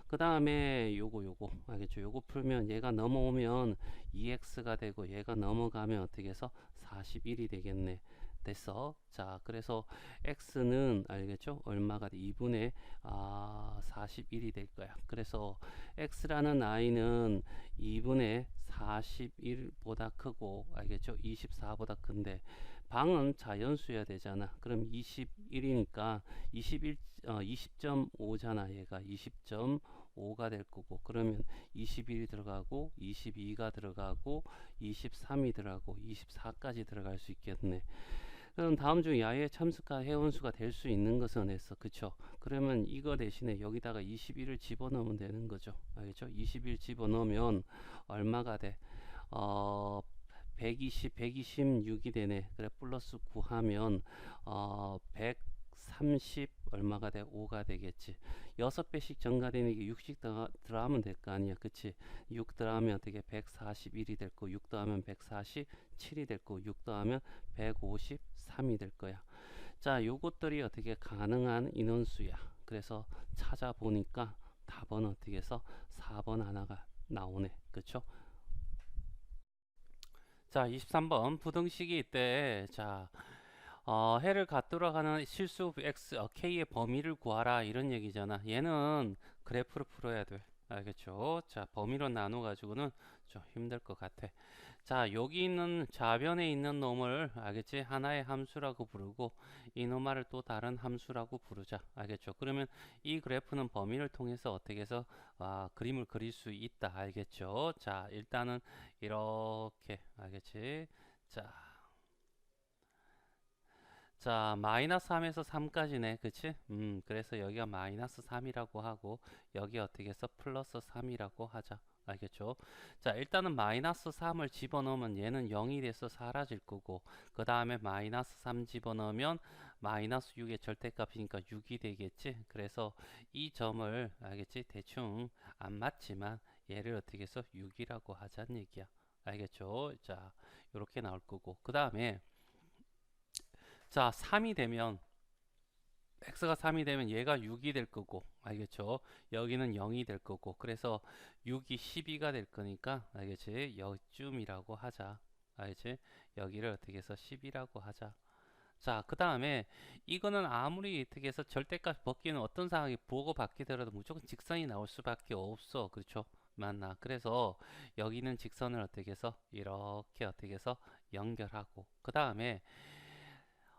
그 다음에 요거 알겠죠? 요거 풀면 얘가 넘어오면 2x가 되고 얘가 넘어가면 어떻게 해서 41이 되겠네. 됐어. 자 그래서 x는 알겠죠? 얼마가 돼? 2분의 41이 될 거야. 그래서 x라는 i는 2분의 41보다 크고 알겠죠? 24보다 큰데 방은 자연수여야 되잖아. 그럼 21이니까 20.5잖아. 얘가 20.5가 될 거고 그러면 21이 들어가고 22가 들어가고 23이 들어가고 24까지 들어갈 수 있겠네. 그럼 다음 중 야외 참석한 회원수가 될 수 있는 것은 했어. 그쵸? 그러면 이거 대신에 여기다가 21을 집어넣으면 되는 거죠. 알겠죠? 21 집어넣으면 얼마가 돼? 126이 되네. 그래 플러스 9 하면 130 얼마가 돼? 5가 되겠지. 6배씩 증가되는 게 6씩 더하면 될 거 아니야. 그치? 6 더하면 어떻게 141이 될 거, 6 더하면 147이 될 거, 6 더하면 153이 될 거야. 자, 요것들이 어떻게 가능한 인원수야. 그래서 찾아보니까 답은 어떻게 해서 4번 하나가 나오네. 그쵸? 자, 23번 부등식이 있대. 자, 해를 갖도록 하는 실수 x, k의 범위를 구하라 이런 얘기잖아. 얘는 그래프로 풀어야 돼. 알겠죠? 자, 범위로 나눠 가지고는 좀 힘들 것 같아. 자, 여기 있는 좌변에 있는 놈을 알겠지? 하나의 함수라고 부르고 이놈을 또 다른 함수라고 부르자. 알겠죠? 그러면 이 그래프는 범위를 통해서 어떻게 해서 그림을 그릴 수 있다. 알겠죠? 자, 일단은 이렇게 알겠지? 자, 자, 마이너스 3에서 3까지네. 그치? 그래서 여기가 마이너스 3이라고 하고, 여기 어떻게 해서 플러스 3이라고 하자. 알겠죠? 자, 일단은 마이너스 3을 집어넣으면 얘는 0이 돼서 사라질 거고, 그 다음에 마이너스 3 집어넣으면 마이너스 6의 절대값이니까 6이 되겠지? 그래서 이 점을, 알겠지? 대충 안 맞지만 얘를 어떻게 해서 6이라고 하자는 얘기야. 알겠죠? 자, 이렇게 나올 거고, 그 다음에 자, 3이 되면 x가 3이 되면 얘가 6이 될 거고, 알겠죠? 여기는 0이 될 거고, 그래서 6이 12가 될 거니까, 알겠지? 여쯤이라고 하자. 알겠지? 여기를 어떻게 해서 10이라고 하자. 자, 그 다음에 이거는 아무리 어떻게 해서 절대값 벗기는 어떤 상황이 보고 바뀌더라도 무조건 직선이 나올 수밖에 없어. 그렇죠? 맞나? 그래서 여기는 직선을 어떻게 해서 이렇게 어떻게 해서 연결하고, 그 다음에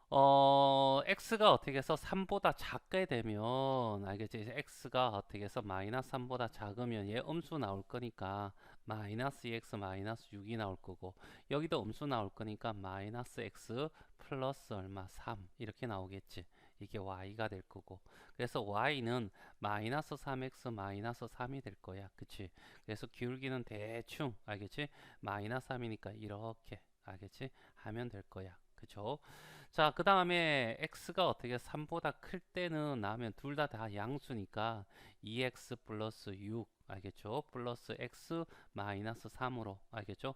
x가 어떻게 해서 3보다 작게 되면, 알겠지? x가 어떻게 해서 마이너스 3보다 작으면 얘 음수 나올 거니까 마이너스 2x 마이너스 6이 나올 거고, 여기도 음수 나올 거니까 마이너스 x 플러스 얼마 3 이렇게 나오겠지. 이게 y가 될 거고, 그래서 y는 마이너스 3x 마이너스 3이 될 거야. 그치? 그래서 기울기는 대충, 알겠지? 마이너스 3이니까 이렇게, 알겠지? 하면 될 거야. 그쵸? 자, 그 다음에 x가 어떻게 3보다 클 때는 나면 둘 다 양수니까 2x 플러스 6 알겠죠? 플러스 x 마이너스 3으로 알겠죠?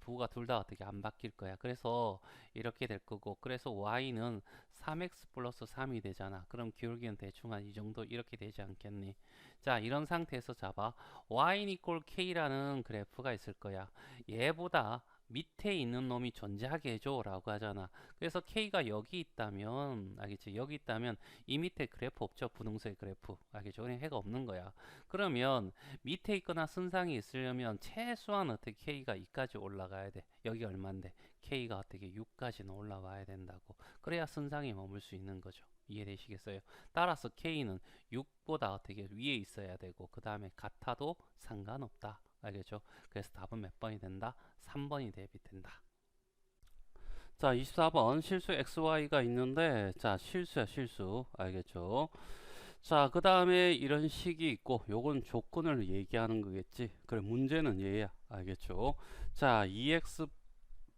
부가 둘 다 어떻게 안 바뀔 거야. 그래서 이렇게 될 거고, 그래서 y는 3x 플러스 3이 되잖아. 그럼 기울기는 대충 한 이 정도 이렇게 되지 않겠니? 자, 이런 상태에서 잡아 y 이퀄 k라는 그래프가 있을 거야. 얘보다 밑에 있는 놈이 존재하게 해줘 라고 하잖아. 그래서 K가 여기 있다면, 알겠지? 여기 있다면 이 밑에 그래프 없죠? 분홍색 그래프. 알겠죠? 그냥 해가 없는 거야. 그러면 밑에 있거나 선상에 있으려면 최소한 어떻게 K가 2까지 올라가야 돼. 여기 얼만데? K가 어떻게 6까지는 올라와야 된다고. 그래야 선상에 머물 수 있는 거죠. 이해되시겠어요? 따라서 K는 6보다 어떻게 위에 있어야 되고, 그 다음에 같아도 상관없다. 알겠죠? 그래서 답은 몇 번이 된다? 3번이 대입이 된다. 자, 24번 실수 XY가 있는데, 자, 실수야, 실수. 알겠죠? 자, 그 다음에 이런 식이 있고, 요건 조건을 얘기하는 거겠지. 그래, 문제는 얘야. 알겠죠? 자, 2x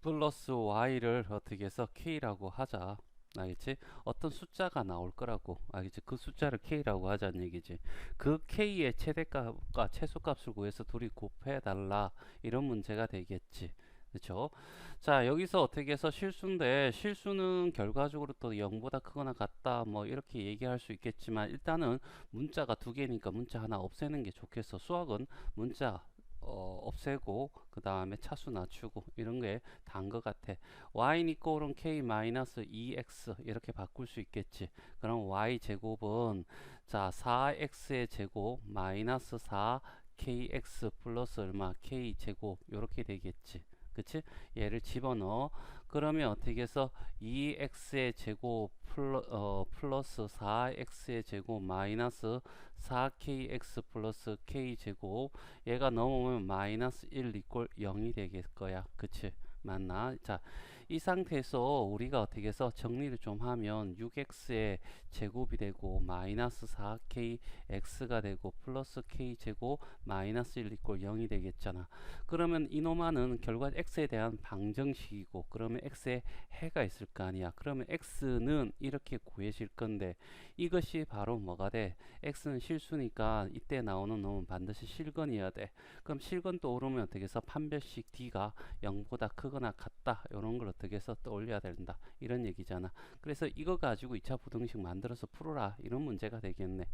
플러스 y를 어떻게 해서 k라고 하자. 알겠지? 어떤 숫자가 나올 거라고. 알겠지? 그 숫자를 k라고 하자는 얘기지. 그 k의 최대값과 최소값을 구해서 둘이 곱해 달라. 이런 문제가 되겠지. 그렇죠? 자, 여기서 어떻게 해서 실수인데, 실수는 결과적으로 또 0보다 크거나 같다 뭐 이렇게 얘기할 수 있겠지만, 일단은 문자가 두 개니까 문자 하나 없애는 게 좋겠어. 수학은 문자 없애고 그 다음에 차수 낮추고 이런 게 단 것 같아. y 이꼴은 k 마이너스 2x 이렇게 바꿀 수 있겠지. 그럼 y 제곱은 자 4x의 제곱 마이너스 4kx 플러스 얼마 k 제곱 이렇게 되겠지. 그치? 얘를 집어넣어. 그러면 어떻게 해서 2x의 제곱 플러스 4x의 제곱 마이너스 4kx 플러스 k제곱 얘가 넘어오면 마이너스 1 이꼴 0이 되겠 거야. 그치? 맞나? 자, 이 상태에서 우리가 어떻게 해서 정리를 좀 하면 6x의 제곱이 되고 마이너스 4kx가 되고 플러스 k제곱 마이너스 1 이꼴 0이 되겠잖아. 그러면 이놈아는 결과 x에 대한 방정식이고, 그러면 x에 해가 있을 거 아니야. 그러면 x는 이렇게 구해질 건데, 이것이 바로 뭐가 돼? x는 실수니까 이때 나오는 놈은 반드시 실근이어야 돼. 그럼 실근 떠오르면 어떻게 해서 판별식 d가 0보다 크거나 같다. 이런 걸 어떻게 해서 떠올려야 된다. 이런 얘기잖아. 그래서 이거 가지고 2차 부등식 만들어서 풀어라. 이런 문제가 되겠네.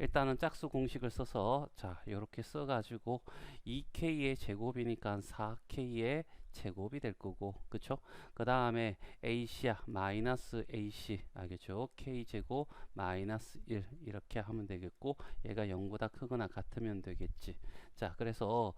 일단은 짝수 공식을 써서 자, 이렇게 써가지고 2k의 제곱이니까 4k의 제곱이 될 거고, 그쵸? 그 다음에 ac야 마이너스 ac 알겠죠? k 제곱 마이너스 1 이렇게 하면 되겠고, 얘가 0보다 크거나 같으면 되겠지. 자, 그래서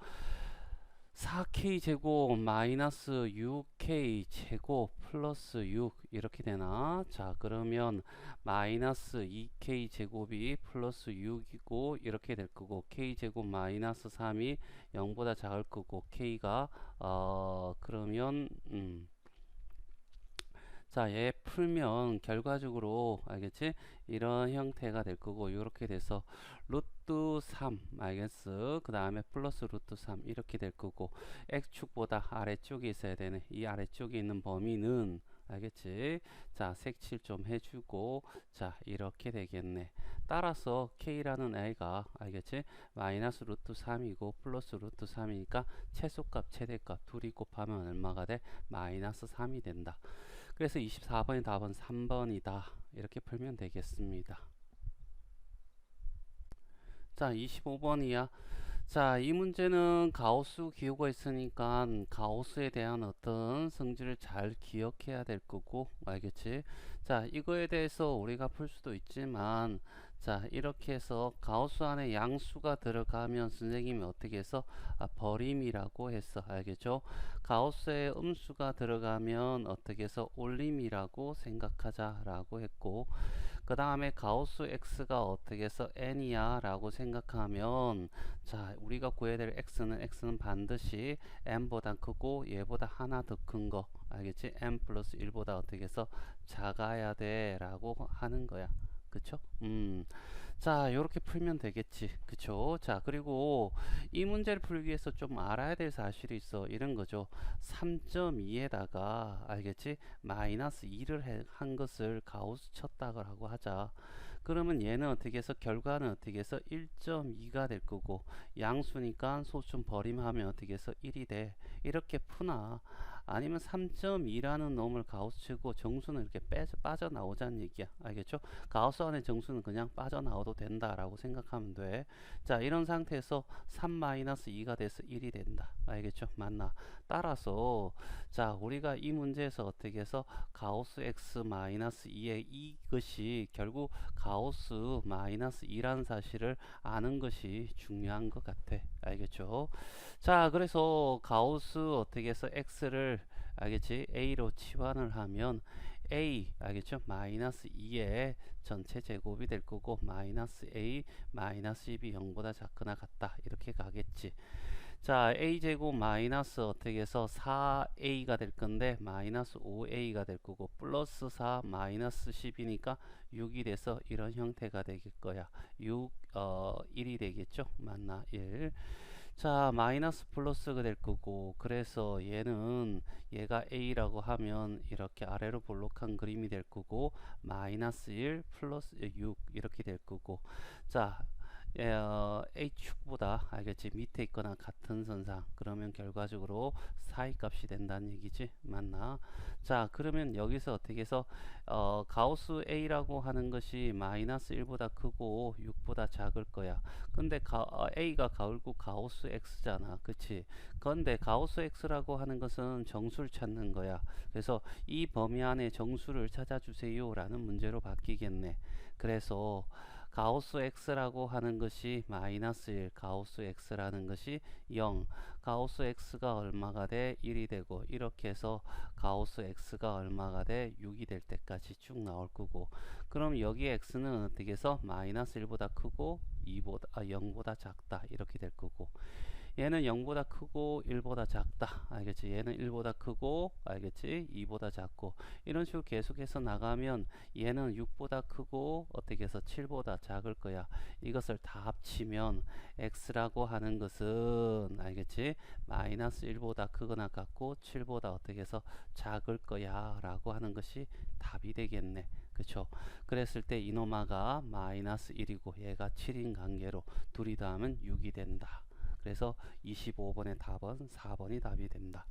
4k 제곱 마이너스 6k 제곱 플러스 6 이렇게 되나? 자, 그러면 마이너스 2k 제곱이 플러스 6이고 이렇게 될 거고, k 제곱 마이너스 3이 0보다 작을 거고, k가 그러면 자, 얘 풀면 결과적으로 알겠지? 이런 형태가 될 거고 이렇게 돼서 루트 3 알겠어? 그 다음에 플러스 루트 3 이렇게 될 거고 x축보다 아래쪽에 있어야 되네. 이 아래쪽에 있는 범위는 알겠지? 자, 색칠 좀 해주고 자, 이렇게 되겠네. 따라서 k라는 a가 알겠지? 마이너스 루트 3이고 플러스 루트 3이니까 최소값 최대값 둘이 곱하면 얼마가 돼? 마이너스 3이 된다. 그래서 24번의 답은 3번이다. 이렇게 풀면 되겠습니다. 자, 25번이야. 자, 이 문제는 가우스 기호가 있으니까 가우스에 대한 어떤 성질을 잘 기억해야 될 거고, 알겠지? 자, 이거에 대해서 우리가 풀 수도 있지만, 자, 이렇게 해서 가우스 안에 양수가 들어가면 선생님이 어떻게 해서 버림이라고 했어. 알겠죠? 가우스에 음수가 들어가면 어떻게 해서 올림이라고 생각하자라고 했고, 그 다음에 가우스 x가 어떻게 해서 n이야 라고 생각하면 자, 우리가 구해야 될 x는 반드시 n보다 크고 얘보다 하나 더 큰 거 알겠지? n 플러스 1보다 어떻게 해서 작아야 돼 라고 하는 거야. 그쵸? 자, 요렇게 풀면 되겠지. 그쵸? 자, 그리고 이 문제를 풀기 위해서 좀 알아야 될 사실이 있어. 이런 거죠. 3.2에다가, 알겠지? 마이너스 2를 한 것을 가우스 쳤다고 하자. 그러면 얘는 어떻게 해서, 결과는 어떻게 해서 1.2가 될 거고, 양수니까 소수점 버림하면 어떻게 해서 1이 돼. 이렇게 푸나. 아니면 3.2라는 놈을 가우스 치고 정수는 이렇게 빠져나오자는 얘기야. 알겠죠? 가우스 안에 정수는 그냥 빠져나와도 된다라고 생각하면 돼. 자, 이런 상태에서 3-2가 돼서 1이 된다. 알겠죠? 맞나? 따라서 자, 우리가 이 문제에서 어떻게 해서 가우스 x 마이너스 2의 이것이 결국 가우스 마이너스 2라는 사실을 아는 것이 중요한 것 같아. 알겠죠? 자, 그래서 가우스 어떻게 해서 x를 알겠지? a로 치환을 하면 a 알겠죠? 마이너스 2의 전체 제곱이 될 거고 마이너스 a 마이너스 2이 0보다 작거나 같다 이렇게 가겠지. 자, a 제곱 마이너스 어떻게 해서 4a가 될 건데 마이너스 5a가 될 거고 플러스 4 마이너스 10이니까 6이 돼서 이런 형태가 될 거야. 1이 되겠죠? 맞나? 1. 자, 마이너스 플러스가 될 거고 그래서 얘가 a라고 하면 이렇게 아래로 볼록한 그림이 될 거고 마이너스 1 플러스 6 이렇게 될 거고 자, H축보다 알겠지? 밑에 있거나 같은 선상 그러면 결과적으로 사이값이 된다는 얘기지 맞나? 자, 그러면 여기서 어떻게 해서 가우스 A라고 하는 것이 마이너스 1보다 크고 6보다 작을 거야. 근데 A가 결국 가우스 X잖아. 그치? 그런데 가우스 X라고 하는 것은 정수를 찾는 거야. 그래서 이 범위 안에 정수를 찾아주세요 라는 문제로 바뀌겠네. 그래서 가우스 x라고 하는 것이 마이너스 1, 가우스 x라는 것이 0, 가우스 x가 얼마가 돼? 1이 되고 이렇게 해서 가우스 x가 얼마가 돼? 6이 될 때까지 쭉 나올 거고 그럼 여기 x는 어떻게 해서 마이너스 1보다 크고 0보다 작다 이렇게 될 거고 얘는 0보다 크고 1보다 작다. 알겠지? 얘는 1보다 크고 알겠지? 2보다 작고 이런 식으로 계속해서 나가면 얘는 6보다 크고 어떻게 해서 7보다 작을 거야. 이것을 다 합치면 x라고 하는 것은 알겠지? 마이너스 1보다 크거나 같고 7보다 어떻게 해서 작을 거야 라고 하는 것이 답이 되겠네. 그쵸? 그랬을 때 이노마가 마이너스 1이고 얘가 7인 관계로 둘이 더하면 6이 된다. 그래서 25번의 답은 4번이 답이 된다.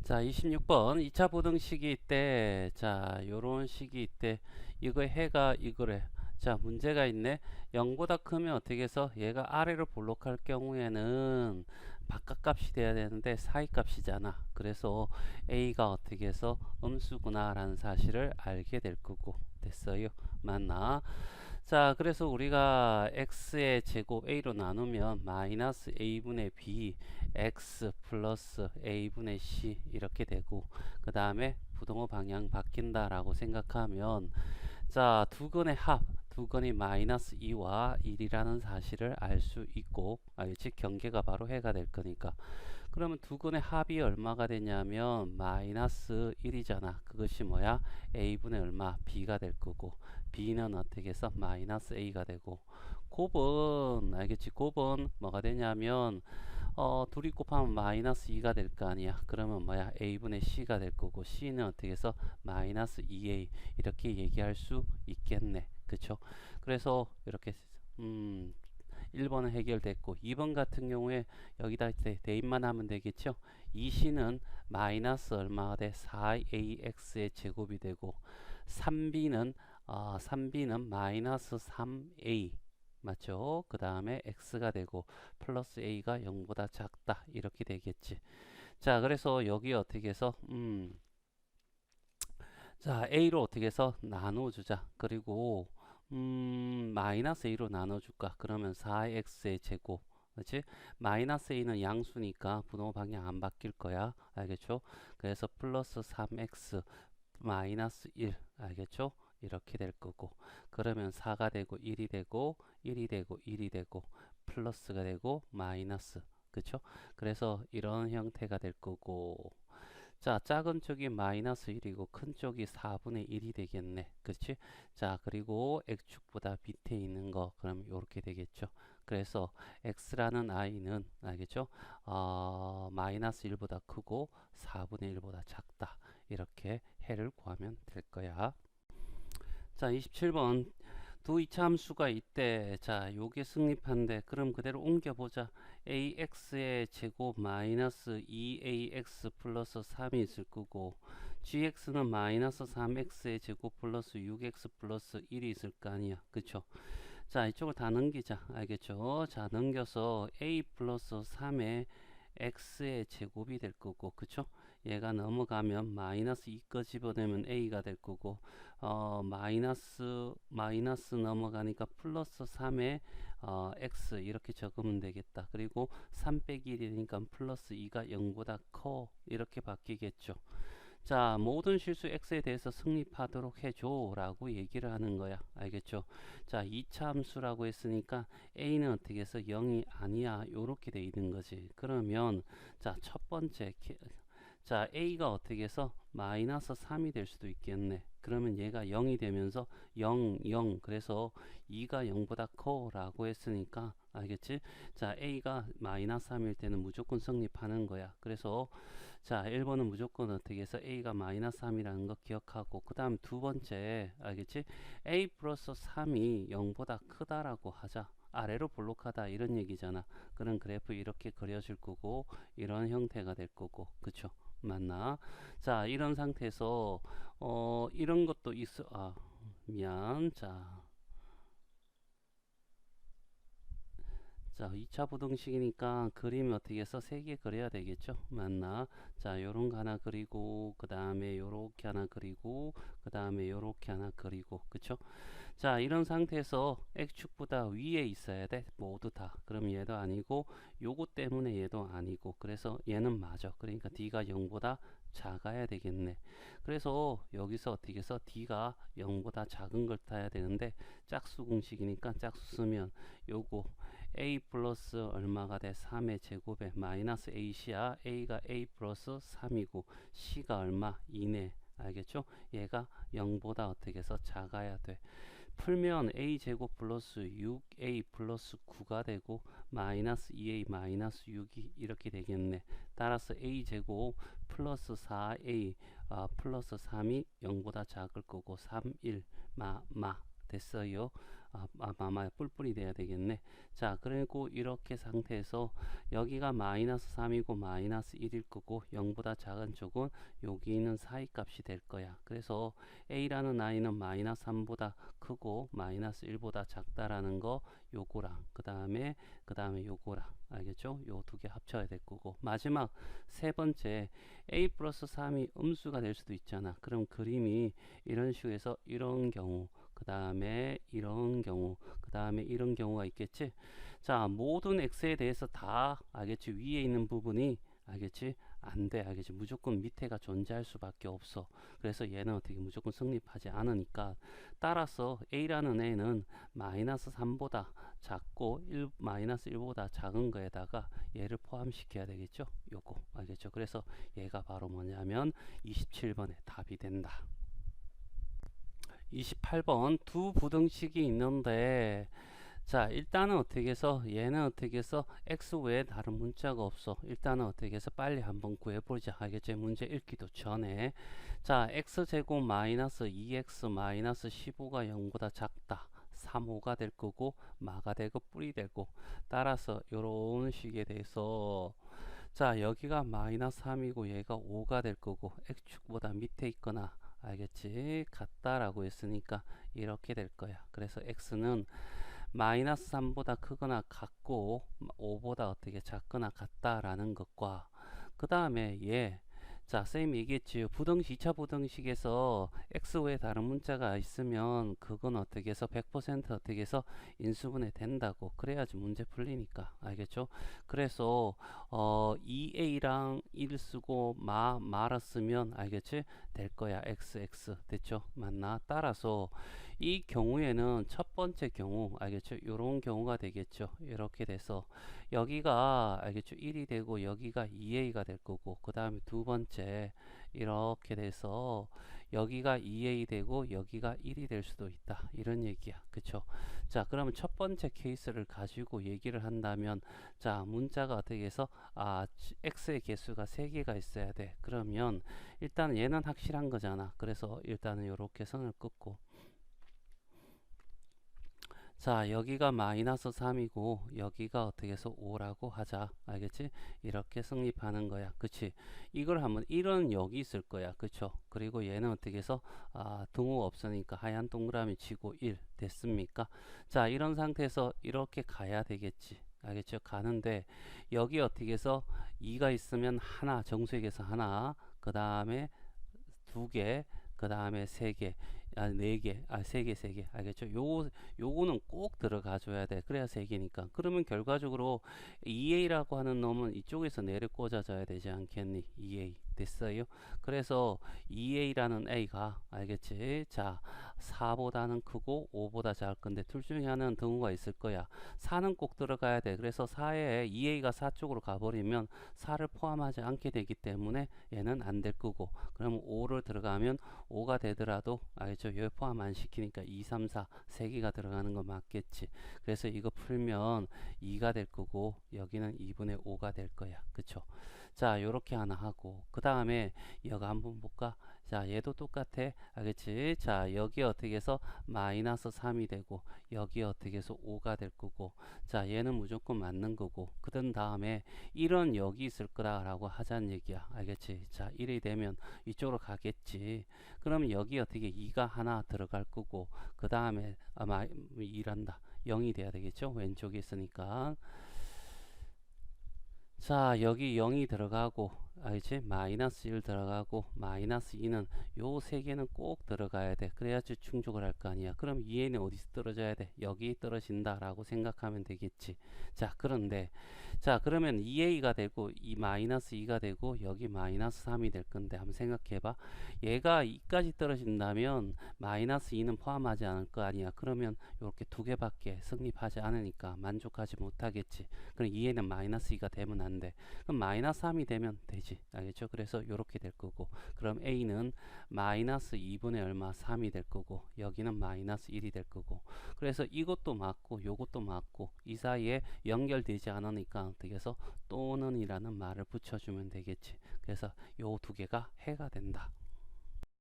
자, 26번 2차 보등 시기 때 자, 요런 시기 때 이거 해가 이거래. 자, 문제가 있네. 0보다 크면 어떻게 해서 얘가 아래로 볼록할 경우에는 바깥값이 돼야 되는데 사이값이잖아. 그래서 A가 어떻게 해서 음수구나 라는 사실을 알게 될 거고 됐어요. 맞나? 자, 그래서 우리가 x의 제곱 a로 나누면 마이너스 a분의 b x 플러스 a분의 c 이렇게 되고 그 다음에 부동호 방향 바뀐다 라고 생각하면 자, 두 건의 합, 두 건이 마이너스 2와 1이라는 사실을 알 수 있고 알겠지? 경계가 바로 해가 될 거니까 그러면 두 근의 합이 얼마가 되냐면 마이너스 1이잖아. 그것이 뭐야? a분의 얼마? b가 될 거고, b는 어떻게 해서 마이너스 a가 되고, 곱은 알겠지? 곱은 뭐가 되냐면 둘이 곱하면 마이너스 2가 될 거 아니야. 그러면 뭐야? a분의 c가 될 거고, c는 어떻게 해서 마이너스 2a 이렇게 얘기할 수 있겠네. 그쵸? 그래서 이렇게 1번은 해결됐고, 2번 같은 경우에 여기다 대입만 하면 되겠죠. 2c는 마이너스 얼마가 돼? 4ax의 제곱이 되고, 3b는 마이너스 3a 맞죠? 그 다음에 x가 되고 플러스 a가 0보다 작다 이렇게 되겠지. 자, 그래서 여기 어떻게 해서 자, a로 어떻게 해서 나눠주자. 그리고 마이너스 a로 나눠줄까? 그러면 4x의 제곱, 그렇지? 마이너스 a는 양수니까 분호 방향 안 바뀔 거야. 알겠죠? 그래서 플러스 3x 마이너스 1, 알겠죠? 이렇게 될 거고, 그러면 4가 되고 1이 되고 1이 되고 1이 되고 플러스가 되고 마이너스, 그쵸? 그래서 이런 형태가 될 거고, 자, 작은 쪽이 마이너스 1이고 큰 쪽이 4분의 1이 되겠네. 그렇지? 자, 그리고 x축보다 밑에 있는 거 그럼 이렇게 되겠죠. 그래서 x라는 i는 알겠죠? 마이너스 1보다 크고 4분의 1보다 작다. 이렇게 해를 구하면 될 거야. 자, 27번 두 이차함수가 있대. 자, 요게 승립한데 그럼 그대로 옮겨보자. ax의 제곱 마이너스 2ax 플러스 3이 있을 거고, gx는 마이너스 3x의 제곱 플러스 6x 플러스 1이 있을 거 아니야. 그쵸? 자, 이쪽을 다 넘기자. 알겠죠? 자, 넘겨서 a 플러스 3의 x의 제곱이 될 거고, 그쵸? 얘가 넘어가면 마이너스 2 거 집어내면 a가 될 거고, 마이너스 넘어가니까 플러스 3의 x 이렇게 적으면 되겠다. 그리고 3 빼기 1이니까 플러스 2가 0보다 커 이렇게 바뀌겠죠. 자, 모든 실수 x에 대해서 승립하도록 해줘 라고 얘기를 하는 거야. 알겠죠? 자, 2차 함수라고 했으니까 a는 어떻게 해서 0이 아니야 요렇게 돼 있는 거지. 그러면 자, 첫 번째 자, a가 어떻게 해서 마이너스 3이 될 수도 있겠네. 그러면 얘가 0이 되면서 0, 0 그래서 2가 0보다 커 라고 했으니까 알겠지? 자, a가 마이너스 3일 때는 무조건 성립하는 거야. 그래서 자, 1번은 무조건 어떻게 해서 a가 마이너스 3이라는 거 기억하고, 그 다음 두 번째 알겠지? a 플러스 3이 0보다 크다라고 하자. 아래로 볼록하다 이런 얘기잖아. 그런 그래프 이렇게 그려줄 거고 이런 형태가 될 거고, 그쵸? 맞나? 자, 이런 상태에서 이런 것도 있어. 미안. 자, 2차 부등식이니까 그림이 어떻게 해서 3개 그려야 되겠죠? 맞나? 자, 요런 거 하나 그리고, 그 다음에 요렇게 하나 그리고, 그 다음에 요렇게 하나 그리고, 그쵸? 자, 이런 상태에서 x축보다 위에 있어야 돼. 모두 다. 그럼 얘도 아니고, 요거 때문에 얘도 아니고, 그래서 얘는 맞아. 그러니까 d가 0보다 작아야 되겠네. 그래서 여기서 어떻게 해서 d가 0보다 작은 걸 타야 되는데, 짝수 공식이니까 짝수 쓰면 요거 a 플러스 얼마가 돼? 3의 제곱에 마이너스 ac야. a가 a 플러스 3이고 c가 얼마? 2네. 알겠죠? 얘가 0보다 어떻게 해서 작아야 돼. 풀면 a 제곱 플러스 6a 플러스 9가 되고 마이너스 2a 마이너스 6이 이렇게 되겠네. 따라서 a 제곱 플러스 4a 플러스 3이 0보다 작을 거고 3, 1 됐어요. 마마 뿔뿔이 돼야 되겠네. 자, 그리고 이렇게 상태에서 여기가 마이너스 3이고 마이너스 1일 거고 0보다 작은 쪽은 여기 있는 사이 값이 될 거야. 그래서 a라는 i는 마이너스 3보다 크고 마이너스 1보다 작다라는 거 요거랑 그 다음에 요거랑 알겠죠? 요 두 개 합쳐야 될 거고, 마지막 세 번째 a 플러스 3이 음수가 될 수도 있잖아. 그럼 그림이 이런 식으로 해서 이런 경우, 그 다음에 이런 경우, 그 다음에 이런 경우가 있겠지. 자, 모든 x에 대해서 다 알겠지? 위에 있는 부분이 알겠지? 안 돼. 알겠지? 무조건 밑에가 존재할 수밖에 없어. 그래서 얘는 어떻게 무조건 성립하지 않으니까, 따라서 A라는 애는 마이너스 3보다 작고 마이너스 1보다 작은 거에다가 얘를 포함시켜야 되겠죠? 요거. 알겠죠? 그래서 얘가 바로 뭐냐면 27번의 답이 된다. 28번 두 부등식이 있는데, 자, 일단은 어떻게 해서 얘는 어떻게 해서 x 외에 다른 문자가 없어. 일단은 어떻게 해서 빨리 한번 구해보자. 알겠지? 문제 읽기도 전에. 자, x제곱 마이너스 2x 마이너스 15가 0보다 작다. 3호가 될 거고 마가 되고 뿔이 되고, 따라서 요런 식에 대해서, 자, 여기가 마이너스 3이고 얘가 5가 될 거고 x축보다 밑에 있거나, 알겠지? 같다라고 했으니까 이렇게 될 거야. 그래서 x는 마이너스 3보다 크거나 같고 5보다 어떻게 작거나 같다라는 것과, 그 다음에 얘, 자, 쌤이 얘기했지요. 부등식, 2차 부등식에서 x 외에 다른 문자가 있으면 그건 어떻게 해서 100% 어떻게 해서 인수분해 된다고. 그래야지 문제 풀리니까. 알겠죠? 그래서 2a랑 1 쓰고 마를 쓰면, 알겠지? 될 거야. x 됐죠? 맞나? 따라서 이 경우에는 첫 번째 경우, 알겠죠? 이런 경우가 되겠죠. 이렇게 돼서 여기가, 알겠죠? 1이 되고 여기가 2a가 될 거고, 그 다음에 두 번째 이렇게 돼서 여기가 2a 되고 여기가 1이 될 수도 있다, 이런 얘기야. 그쵸? 자, 그러면 첫 번째 케이스를 가지고 얘기를 한다면, 자, 문자가 어떻게 해서 x의 개수가 3개가 있어야 돼. 그러면 일단 얘는 확실한 거잖아. 그래서 일단은 이렇게 선을 긋고, 자, 여기가 마이너스 3이고 여기가 어떻게 해서 5라고 하자. 알겠지? 이렇게 성립하는 거야. 그치? 이걸 하면 1은 여기 있을 거야. 그쵸? 그리고 얘는 어떻게 해서 등호 없으니까 하얀 동그라미 치고 1 됐습니까? 자, 이런 상태에서 이렇게 가야 되겠지. 알겠죠? 가는데 여기 어떻게 해서 2가 있으면 하나, 정수액에서 하나, 그 다음에 2개, 그 다음에 3개, 4개, 3개, 3개. 알겠죠? 요거는 꼭 들어가 줘야 돼. 그래야 3개니까. 그러면 결과적으로 2a라고 하는 놈은 이쪽에서 내려 꽂아줘야 되지 않겠니? 2a. 됐어요? 그래서 2a라는 a가, 알겠지? 자, 4보다는 크고 5보다 작을 건데 둘 중에 하나는 등호가 있을 거야. 4는 꼭 들어가야 돼. 그래서 4에 2a가 4 쪽으로 가버리면 4를 포함하지 않게 되기 때문에 얘는 안 될 거고, 그러면 5를 들어가면 5가 되더라도, 알겠죠? 여기 포함 안 시키니까 2, 3, 4 3개가 들어가는 거 맞겠지. 그래서 이거 풀면 2가 될 거고 여기는 2분의 5가 될 거야. 그쵸? 자, 요렇게 하나 하고, 그 다음에 여기 한번 볼까? 자, 얘도 똑같아. 알겠지? 자, 여기 어떻게 해서 마이너스 3이 되고 여기 어떻게 해서 5가 될 거고, 자, 얘는 무조건 맞는 거고, 그 다음에 1은 여기 있을 거라고 하자는 얘기야. 알겠지? 자, 1이 되면 이쪽으로 가겠지. 그러면 여기 어떻게 2가 하나 들어갈 거고, 그 다음에 아마 2란다. 0이 돼야 되겠죠? 왼쪽에 있으니까. 자, 여기 0이 들어가고, 알지? 마이너스 1 들어가고 마이너스 2는 요 세 개는 꼭 들어가야 돼. 그래야지 충족을 할 거 아니야. 그럼 2A는 어디서 떨어져야 돼? 여기 떨어진다 라고 생각하면 되겠지. 자, 그런데 자, 그러면 2A가 되고 이 마이너스 2가 되고 여기 마이너스 3이 될 건데, 한번 생각해 봐. 얘가 2까지 떨어진다면 마이너스 2는 포함하지 않을 거 아니야. 그러면 이렇게 두 개밖에 성립하지 않으니까 만족하지 못하겠지. 그럼 2A는 마이너스 2가 되면 안 돼. 그럼 마이너스 3이 되면 되지. 알겠죠? 그래서 이렇게 될 거고, 그럼 A는 마이너스 2분의 얼마 3이 될 거고 여기는 마이너스 1이 될 거고, 그래서 이것도 맞고 요것도 맞고 이 사이에 연결되지 않으니까 어떻게 해서 또는 이라는 말을 붙여주면 되겠지. 그래서 요 두 개가 해가 된다.